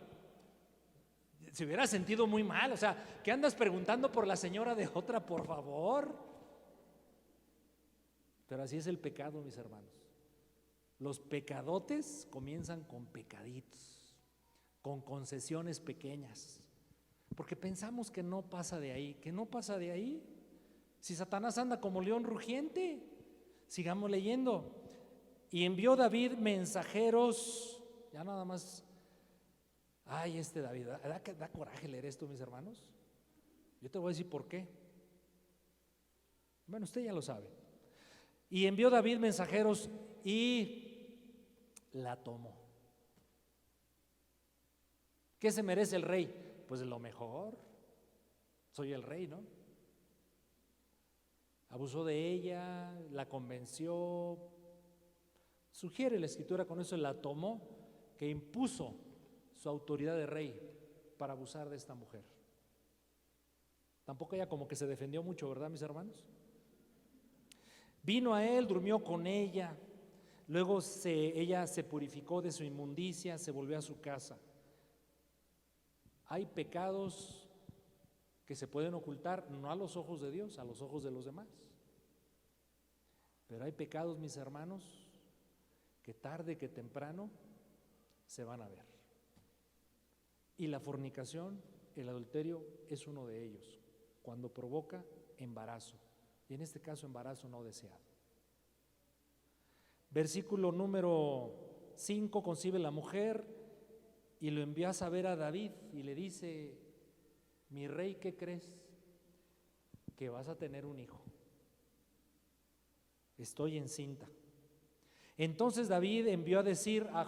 Speaker 2: Se hubiera sentido muy mal. O sea, ¿qué andas preguntando por la señora de otra, por favor? Pero así es el pecado, mis hermanos. Los pecadotes comienzan con pecaditos, con concesiones pequeñas, porque pensamos que no pasa de ahí, Si Satanás anda como león rugiente. Sigamos leyendo. Y envió David mensajeros, ya nada más. Este David, da coraje leer esto, mis hermanos. Yo te voy a decir por qué. Bueno, usted ya lo sabe. Y envió David mensajeros y la tomó. ¿Qué se merece el rey? Pues lo mejor. Soy el rey, ¿no? Abusó de ella, la convenció. Sugiere la escritura con eso, la tomó, que impuso su autoridad de rey para abusar de esta mujer. Tampoco ella como que se defendió mucho, ¿verdad, mis hermanos? Vino a él, durmió con ella, luego ella se purificó de su inmundicia, se volvió a su casa. Hay pecados que se pueden ocultar, no a los ojos de Dios, a los ojos de los demás. Pero hay pecados, mis hermanos, que tarde que temprano se van a ver. Y la fornicación, el adulterio, es uno de ellos, cuando provoca embarazo. Y en este caso, embarazo no deseado. Versículo número 5, concibe la mujer y lo envía a saber a David y le dice, mi rey, ¿qué crees? Que vas a tener un hijo. Estoy encinta. Entonces David envió a decir a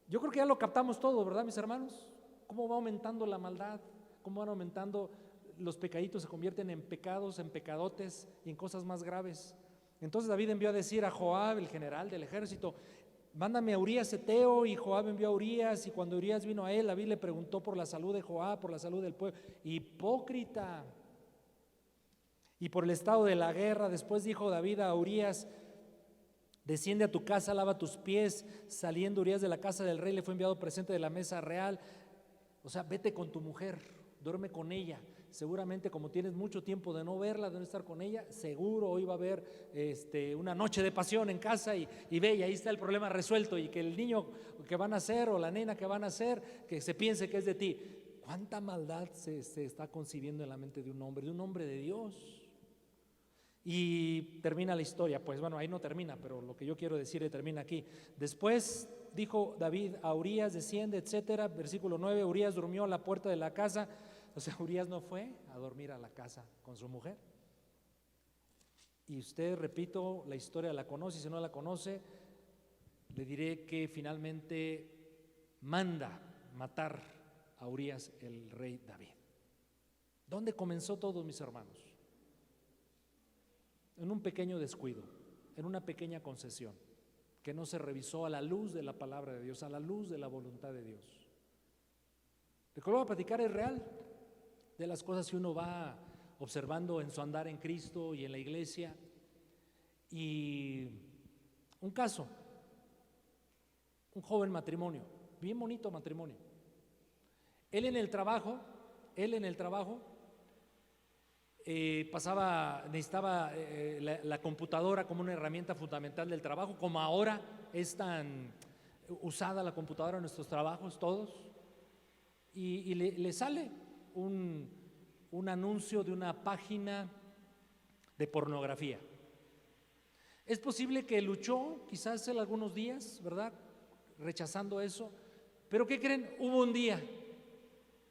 Speaker 2: yo creo que ya lo captamos todo, ¿verdad, mis hermanos? Cómo va aumentando la maldad, cómo van aumentando los pecaditos, se convierten en pecados, en pecadotes y en cosas más graves. Entonces David envió a decir a Joab, el general del ejército, mándame a Urías Eteo, y Joab envió a Urías, y cuando Urías vino a él, David le preguntó por la salud de Joab, por la salud del pueblo. Hipócrita. Y por el estado de la guerra. Después dijo David a Urías: desciende a tu casa, lava tus pies. Saliendo Urías de la casa del rey, le fue enviado presente de la mesa real. O sea, vete con tu mujer, duerme con ella. Seguramente, como tienes mucho tiempo de no verla, de no estar con ella, seguro hoy va a haber una noche de pasión en casa, y ve, y ahí está el problema resuelto, y que el niño que van a nacer o la nena que van a nacer, que se piense que es de ti. ¿Cuánta maldad se está concibiendo en la mente de un hombre de Dios? Y termina la historia. Pues bueno, ahí no termina, pero lo que yo quiero decir termina aquí. Después dijo David a Urías: desciende, etcétera. Versículo 9, Urías durmió a la puerta de la casa. O sea, Urías no fue a dormir a la casa con su mujer. Y usted, repito, la historia la conoce, y si no la conoce, le diré que finalmente manda matar a Urías el rey David. ¿Dónde comenzó todo, mis hermanos? En un pequeño descuido, en una pequeña concesión que no se revisó a la luz de la palabra de Dios, a la luz de la voluntad de Dios. Lo que voy a platicar es real, de las cosas que uno va observando en su andar en Cristo y en la iglesia. Y un caso, un joven matrimonio, bien bonito matrimonio. Él en el trabajo necesitaba la computadora como una herramienta fundamental del trabajo, como ahora es tan usada la computadora en nuestros trabajos todos. Y le sale un anuncio de una página de pornografía. Es posible que luchó quizás él algunos días, ¿verdad?, rechazando eso, pero ¿qué creen? Hubo un día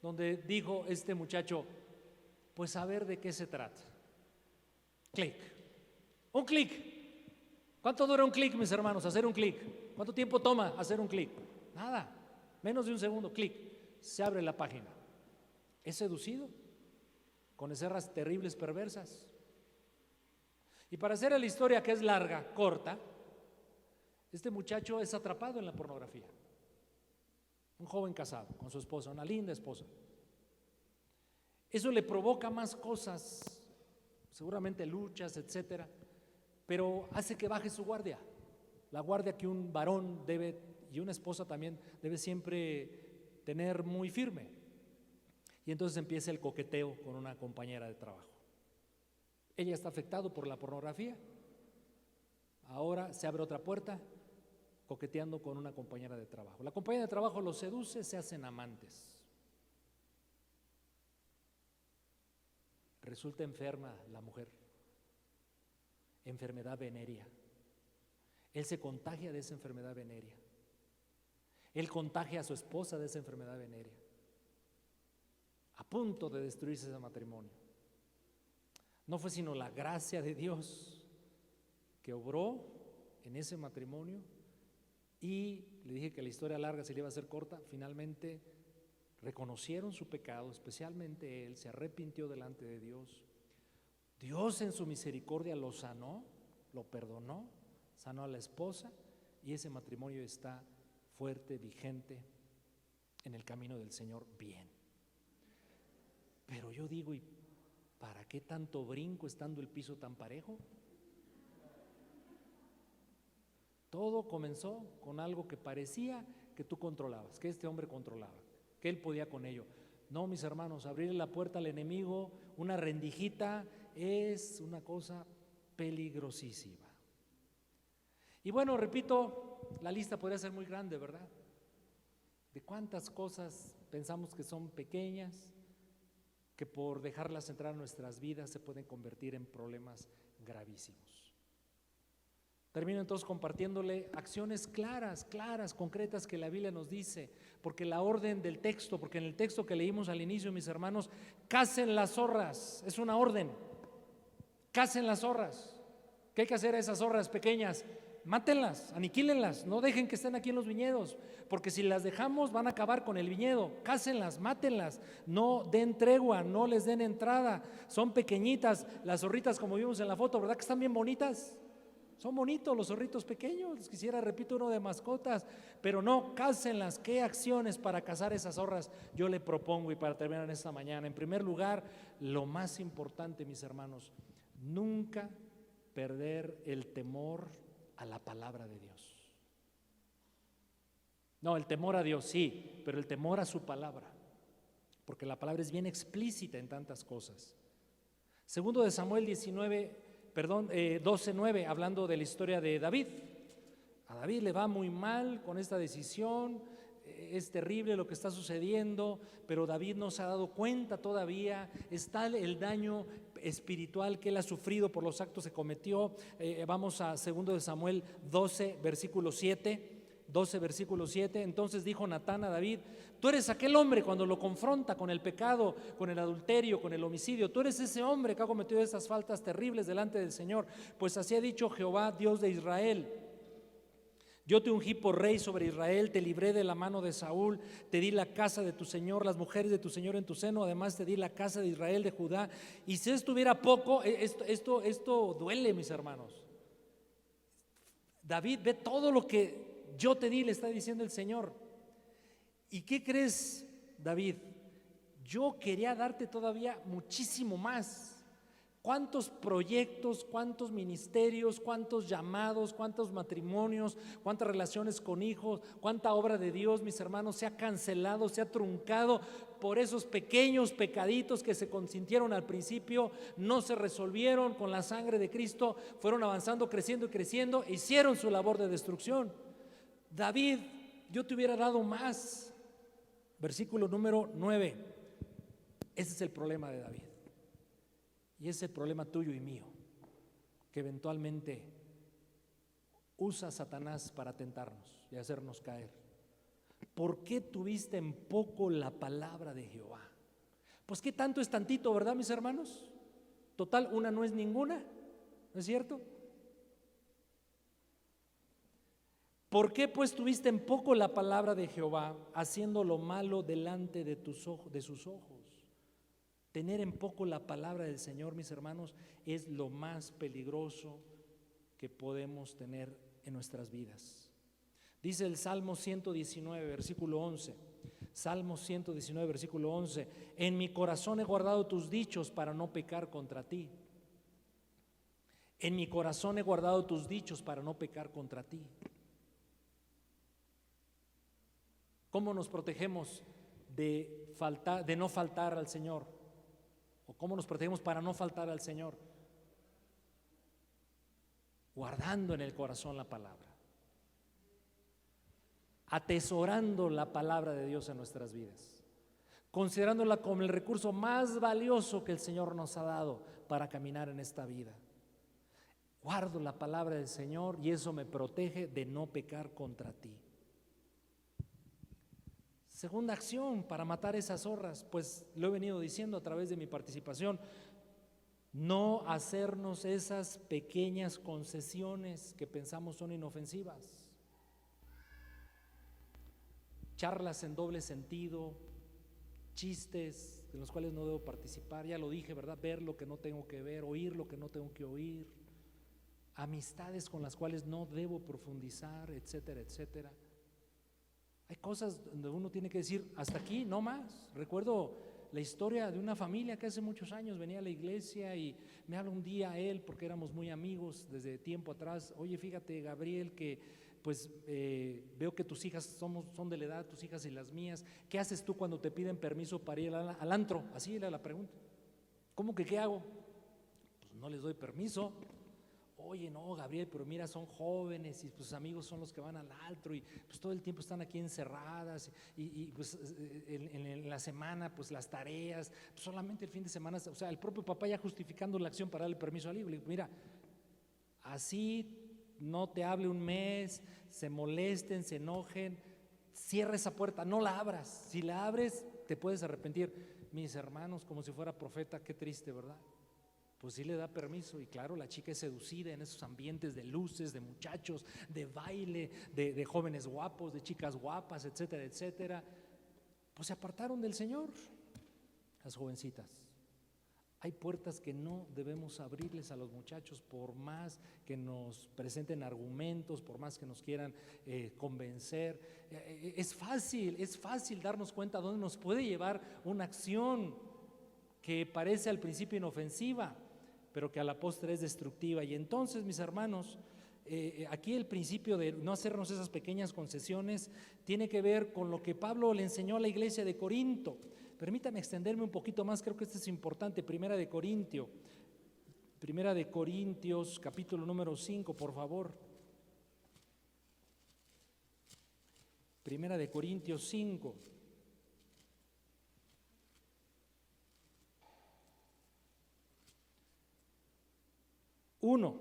Speaker 2: donde dijo este muchacho: pues a ver de qué se trata. Clic. Un clic. ¿Cuánto dura un clic, mis hermanos? Hacer un clic. ¿Cuánto tiempo toma hacer un clic? Nada, menos de un segundo. Clic. Se abre la página. Es seducido con escenas terribles, perversas. Y para hacer la historia, que es larga, corta, este muchacho es atrapado en la pornografía. Un joven casado con su esposa, una linda esposa. Eso le provoca más cosas, seguramente luchas, etcétera, pero hace que baje su guardia, la guardia que un varón debe, y una esposa también, debe siempre tener muy firme. Y entonces empieza el coqueteo con una compañera de trabajo. Ella está afectada por la pornografía. Ahora se abre otra puerta, coqueteando con una compañera de trabajo. La compañera de trabajo los seduce, se hacen amantes. Resulta enferma la mujer, enfermedad venérea. Él se contagia de esa enfermedad venérea. Él contagia a su esposa de esa enfermedad venérea. A punto de destruirse ese matrimonio. No fue sino la gracia de Dios que obró en ese matrimonio, y le dije que la historia larga se le iba a hacer corta. Finalmente reconocieron su pecado, especialmente él, se arrepintió delante de Dios. Dios en su misericordia lo sanó, lo perdonó, sanó a la esposa, y ese matrimonio está fuerte, vigente, en el camino del Señor, bien. Pero yo digo, ¿y para qué tanto brinco estando el piso tan parejo? Todo comenzó con algo que parecía que tú controlabas, que este hombre controlaba, que él podía con ello. No, mis hermanos, abrirle la puerta al enemigo, una rendijita, es una cosa peligrosísima. Y bueno, repito, la lista podría ser muy grande, ¿verdad? De cuántas cosas pensamos que son pequeñas, que por dejarlas entrar en nuestras vidas se pueden convertir en problemas gravísimos. Termino entonces compartiéndole acciones claras, concretas que la Biblia nos dice, porque la orden del texto, porque en el texto que leímos al inicio, mis hermanos, cacen las zorras, es una orden, cacen las zorras. ¿Qué hay que hacer a esas zorras pequeñas? Mátenlas, aniquílenlas, no dejen que estén aquí en los viñedos, porque si las dejamos van a acabar con el viñedo. Cácenlas, mátenlas, no den tregua, no les den entrada. Son pequeñitas las zorritas, como vimos en la foto, ¿verdad que están bien bonitas? Son bonitos los zorritos pequeños, les quisiera, repito, uno de mascotas, pero no, cásenlas. ¿Qué acciones para cazar esas zorras yo le propongo? Y para terminar en esta mañana, en primer lugar, lo más importante, mis hermanos, nunca perder el temor a la palabra de Dios. No, el temor a Dios sí, pero el temor a su palabra, porque la palabra es bien explícita en tantas cosas. Segundo de Samuel 12:9, hablando de la historia de David. A David le va muy mal con esta decisión, es terrible lo que está sucediendo, pero David no se ha dado cuenta todavía, está el daño espiritual que él ha sufrido por los actos que cometió. Vamos a 2 de Samuel 12, versículo 7. 12, versículo 7. Entonces dijo Natán a David: tú eres aquel hombre cuando lo confronta con el pecado, con el adulterio, con el homicidio. Tú eres ese hombre que ha cometido esas faltas terribles delante del Señor. Pues así ha dicho Jehová, Dios de Israel: yo te ungí por rey sobre Israel, te libré de la mano de Saúl, te di la casa de tu Señor, las mujeres de tu Señor en tu seno, además te di la casa de Israel, de Judá. Y si estuviera poco, esto duele, mis hermanos. David ve todo lo que yo te di, le está diciendo el Señor. ¿Y qué crees, David? Yo quería darte todavía muchísimo más. ¿Cuántos proyectos, cuántos ministerios, cuántos llamados, cuántos matrimonios, cuántas relaciones con hijos, cuánta obra de Dios, mis hermanos, se ha cancelado, se ha truncado por esos pequeños pecaditos que se consintieron al principio, no se resolvieron con la sangre de Cristo, fueron avanzando, creciendo y creciendo, e hicieron su labor de destrucción. David, yo te hubiera dado más. Versículo número 9. Ese es el problema de David. Y es el problema tuyo y mío, que eventualmente usa Satanás para tentarnos y hacernos caer. ¿Por qué tuviste en poco la palabra de Jehová? Pues qué tanto es tantito, ¿verdad, mis hermanos? Total, una no es ninguna, ¿no es cierto? ¿Por qué pues tuviste en poco la palabra de Jehová, haciendo lo malo delante de sus ojos? Tener en poco la palabra del Señor, mis hermanos, es lo más peligroso que podemos tener en nuestras vidas. Dice el Salmo 119, versículo 11. Salmo 119, versículo 11. En mi corazón he guardado tus dichos para no pecar contra ti. En mi corazón he guardado tus dichos para no pecar contra ti. ¿Cómo nos protegemos de no faltar al Señor? ¿O cómo nos protegemos para no faltar al Señor? Guardando en el corazón la palabra, atesorando la palabra de Dios en nuestras vidas, considerándola como el recurso más valioso que el Señor nos ha dado para caminar en esta vida. Guardo la palabra del Señor y eso me protege de no pecar contra ti. Segunda acción para matar esas zorras, pues lo he venido diciendo a través de mi participación: no hacernos esas pequeñas concesiones que pensamos son inofensivas. Charlas en doble sentido, chistes en los cuales no debo participar, ya lo dije, ¿verdad? Ver lo que no tengo que ver, oír lo que no tengo que oír, amistades con las cuales no debo profundizar, etcétera, etcétera. Hay cosas donde uno tiene que decir hasta aquí, no más. Recuerdo la historia de una familia que hace muchos años venía a la iglesia y me habla un día él, porque éramos muy amigos desde tiempo atrás: oye, fíjate, Gabriel, que pues veo que tus hijas son de la edad, tus hijas y las mías. ¿Qué haces tú cuando te piden permiso para ir al antro? Así era la pregunta. ¿Cómo que qué hago? Pues no les doy permiso. Oye, no, Gabriel, pero mira, son jóvenes y sus amigos son los que van al antro y pues todo el tiempo están aquí encerradas y pues en la semana pues las tareas, pues solamente el fin de semana, o sea, el propio papá ya justificando la acción para darle permiso al hijo. Le digo: mira, así no te hable un mes, se molesten, se enojen, cierra esa puerta, no la abras. Si la abres te puedes arrepentir. Mis hermanos, como si fuera profeta, qué triste, ¿verdad? Pues sí le da permiso, y claro, la chica es seducida en esos ambientes de luces, de muchachos, de baile, de jóvenes guapos, de chicas guapas, etcétera, etcétera. Pues se apartaron del Señor las jovencitas. Hay puertas que no debemos abrirles a los muchachos por más que nos presenten argumentos, por más que nos quieran convencer. Es fácil darnos cuenta dónde nos puede llevar una acción que parece al principio inofensiva, pero que a la postre es destructiva. Y entonces, mis hermanos, aquí el principio de no hacernos esas pequeñas concesiones tiene que ver con lo que Pablo le enseñó a la iglesia de Corinto. Permítame extenderme un poquito más, creo que esto es importante. Primera de Corintios, capítulo número 5, por favor. Primera de Corintios 5. Uno,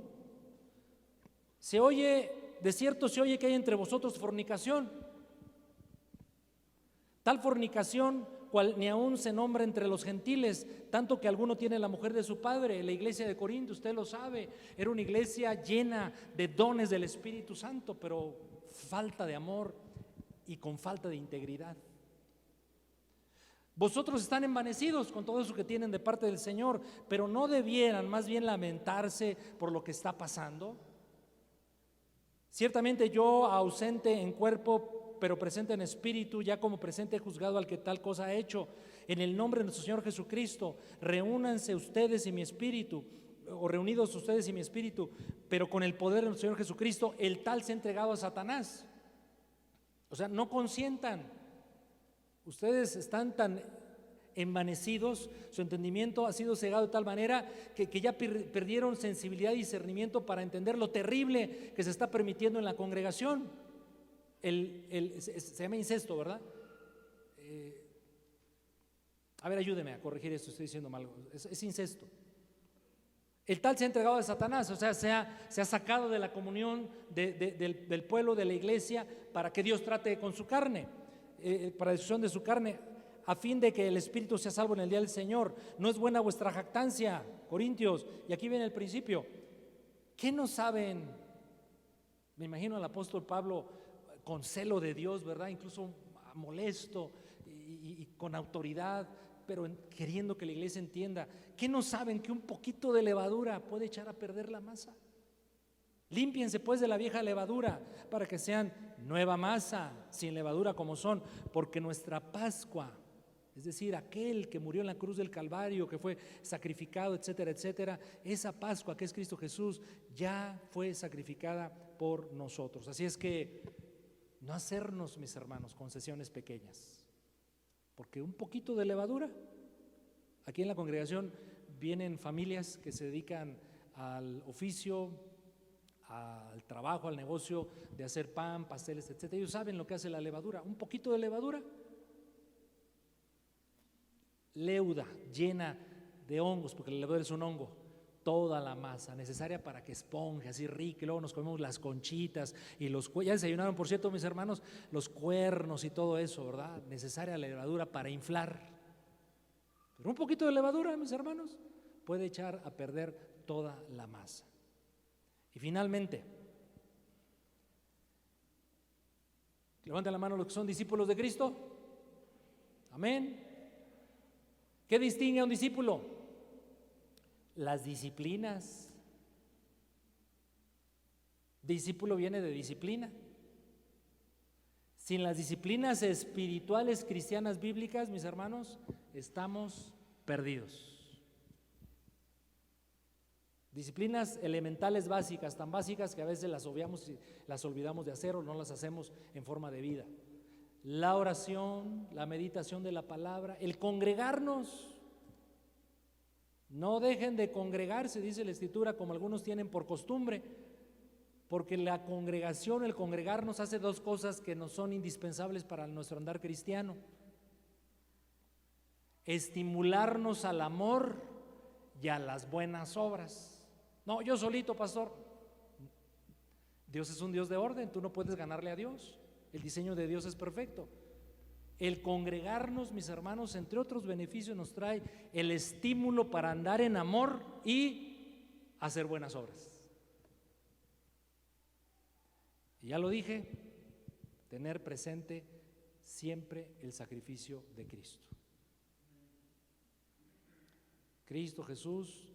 Speaker 2: de cierto se oye que hay entre vosotros fornicación, tal fornicación cual ni aún se nombra entre los gentiles, tanto que alguno tiene la mujer de su padre. La iglesia de Corinto, usted lo sabe, era una iglesia llena de dones del Espíritu Santo, pero falta de amor y con falta de integridad. Vosotros están envanecidos con todo eso que tienen de parte del Señor, pero no debieran más bien lamentarse por lo que está pasando. Ciertamente yo, ausente en cuerpo, pero presente en espíritu, ya como presente he juzgado al que tal cosa ha hecho. En el nombre de nuestro Señor Jesucristo, reúnanse ustedes y mi espíritu, o reunidos ustedes y mi espíritu, pero con el poder de nuestro Señor Jesucristo, el tal se ha entregado a Satanás. O sea, no consientan. Ustedes están tan envanecidos, su entendimiento ha sido cegado de tal manera que ya perdieron sensibilidad y discernimiento para entender lo terrible que se está permitiendo en la congregación. Se llama incesto, ¿verdad? A ver, ayúdeme a corregir esto, estoy diciendo mal. Es incesto. El tal se ha entregado a Satanás, o sea, se ha sacado de la comunión del pueblo, de la iglesia, para que Dios trate con su carne, para destrucción de su carne, a fin de que el espíritu sea salvo en el día del Señor. No es buena vuestra jactancia, Corintios. Y aquí viene el principio. ¿Qué no saben? Me imagino al apóstol Pablo con celo de Dios, ¿verdad? Incluso molesto y con autoridad, pero queriendo que la iglesia entienda. ¿Qué no saben? Que un poquito de levadura puede echar a perder la masa. Límpiense pues de la vieja levadura para que sean nueva masa, sin levadura como son, porque nuestra Pascua, es decir, aquel que murió en la cruz del Calvario, que fue sacrificado, etcétera, etcétera, esa Pascua que es Cristo Jesús ya fue sacrificada por nosotros. Así es que no hacernos, mis hermanos, concesiones pequeñas, porque un poquito de levadura. Aquí en la congregación vienen familias que se dedican al oficio, al trabajo, al negocio de hacer pan, pasteles, etcétera. Ellos saben lo que hace la levadura. Un poquito de levadura, leuda, llena de hongos, porque la levadura es un hongo, toda la masa necesaria para que esponje así rico. Y luego nos comemos las conchitas y ya desayunaron, por cierto, mis hermanos, los cuernos y todo eso, ¿verdad? Necesaria la levadura para inflar. Pero un poquito de levadura, mis hermanos, puede echar a perder toda la masa. Y finalmente, levanten la mano los que son discípulos de Cristo. Amén. ¿Qué distingue a un discípulo? Las disciplinas. Discípulo viene de disciplina. Sin las disciplinas espirituales cristianas bíblicas, mis hermanos, estamos perdidos. Disciplinas elementales básicas, tan básicas que a veces las obviamos y las olvidamos de hacer o no las hacemos en forma de vida. La oración, la meditación de la palabra, el congregarnos. No dejen de congregarse, dice la Escritura, como algunos tienen por costumbre, porque la congregación, el congregarnos hace dos cosas que nos son indispensables para nuestro andar cristiano: estimularnos al amor y a las buenas obras. No, yo solito, pastor. Dios es un Dios de orden, tú no puedes ganarle a Dios. El diseño de Dios es perfecto. El congregarnos, mis hermanos, entre otros beneficios, nos trae el estímulo para andar en amor y hacer buenas obras. Y ya lo dije, tener presente siempre el sacrificio de Cristo. Cristo Jesús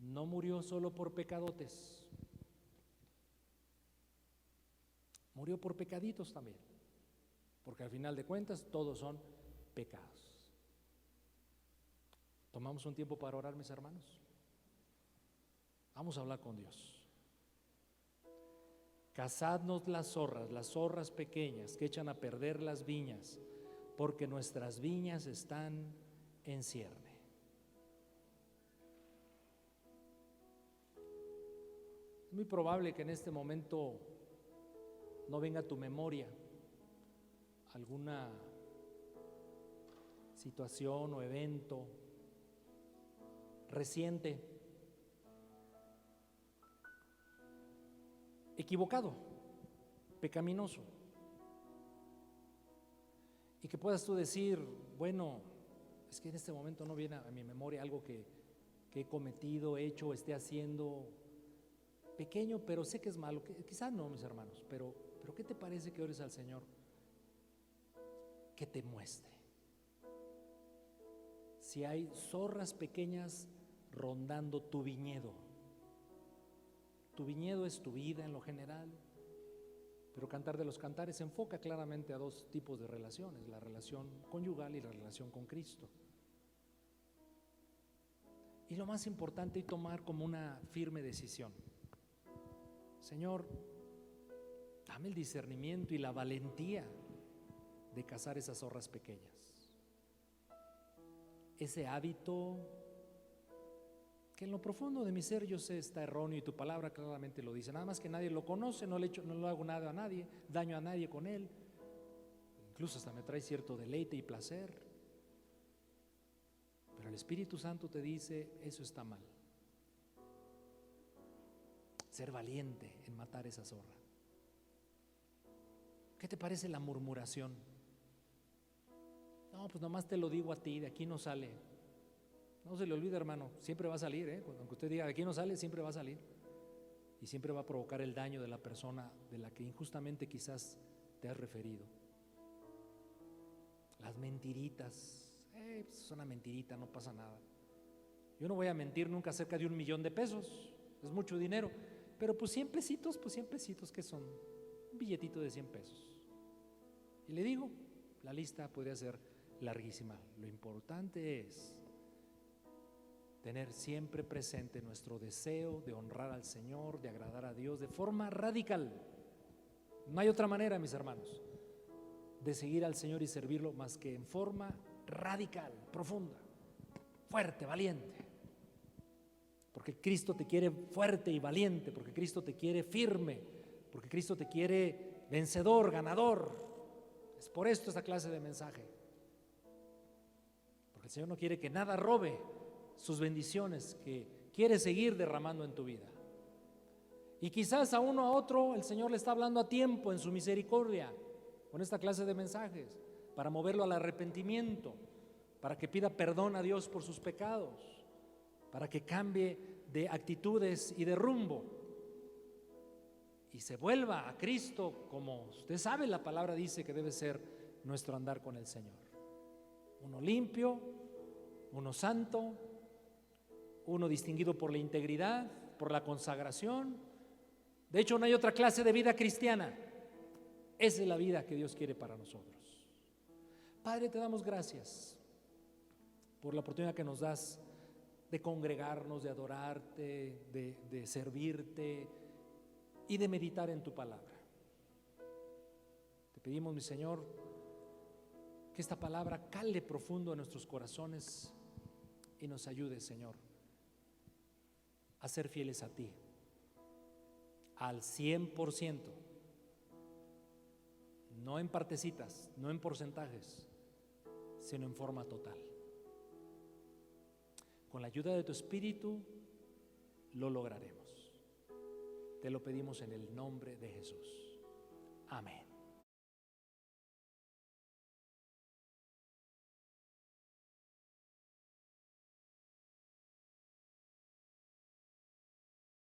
Speaker 2: no murió solo por pecadotes, murió por pecaditos también, porque al final de cuentas todos son pecados. Tomamos un tiempo para orar, mis hermanos. Vamos a hablar con Dios. Cazadnos las zorras pequeñas que echan a perder las viñas, porque nuestras viñas están en cierne. Es muy probable que en este momento no venga a tu memoria alguna situación o evento reciente, equivocado, pecaminoso, y que puedas tú decir, bueno, es que en este momento no viene a mi memoria algo que he cometido, hecho, esté haciendo, pequeño, pero sé que es malo, quizás no, mis hermanos, pero ¿qué te parece que ores al Señor? Que te muestre si hay zorras pequeñas rondando tu viñedo. Tu viñedo es tu vida en lo general, pero Cantar de los Cantares se enfoca claramente a dos tipos de relaciones: la relación conyugal y la relación con Cristo. Y lo más importante es tomar como una firme decisión: Señor, dame el discernimiento y la valentía de cazar esas zorras pequeñas. Ese hábito que en lo profundo de mi ser yo sé está erróneo y tu palabra claramente lo dice, nada más que nadie lo conoce, no le hago nada a nadie, daño a nadie con él, incluso hasta me trae cierto deleite y placer, pero el Espíritu Santo te dice, eso está mal. Ser valiente en matar esa zorra. ¿Qué te parece la murmuración? No, pues nomás te lo digo a ti, de aquí no sale. No se le olvide, hermano, siempre va a salir, aunque usted diga de aquí no sale, siempre va a salir. Y siempre va a provocar el daño de la persona de la que injustamente quizás te has referido. Las mentiritas, pues es una mentirita, no pasa nada. Yo no voy a mentir nunca acerca de $1,000,000, es mucho dinero, pero pues 100 pesitos, ¿qué son? Un billetito de 100 pesos. Y le digo, la lista podría ser larguísima. Lo importante es tener siempre presente nuestro deseo de honrar al Señor, de agradar a Dios de forma radical. No hay otra manera, mis hermanos, de seguir al Señor y servirlo más que en forma radical, profunda, fuerte, valiente. Porque Cristo te quiere fuerte y valiente, porque Cristo te quiere firme, porque Cristo te quiere vencedor, ganador. Es por esto esta clase de mensaje. Porque el Señor no quiere que nada robe sus bendiciones que quiere seguir derramando en tu vida. Y quizás a uno a otro el Señor le está hablando a tiempo en su misericordia con esta clase de mensajes para moverlo al arrepentimiento, para que pida perdón a Dios por sus pecados, para que cambie de actitudes y de rumbo y se vuelva a Cristo, como usted sabe, la palabra dice que debe ser nuestro andar con el Señor. Uno limpio, uno santo, uno distinguido por la integridad, por la consagración. De hecho, no hay otra clase de vida cristiana. Esa es la vida que Dios quiere para nosotros. Padre, te damos gracias por la oportunidad que nos das de congregarnos, de adorarte, de servirte y de meditar en tu palabra. Te pedimos, mi Señor, que esta palabra cale profundo en nuestros corazones y nos ayude, Señor, a ser fieles a ti al 100%, no en partecitas, no en porcentajes, sino en forma total. Con la ayuda de tu Espíritu lo lograremos. Te lo pedimos en el nombre de Jesús. Amén.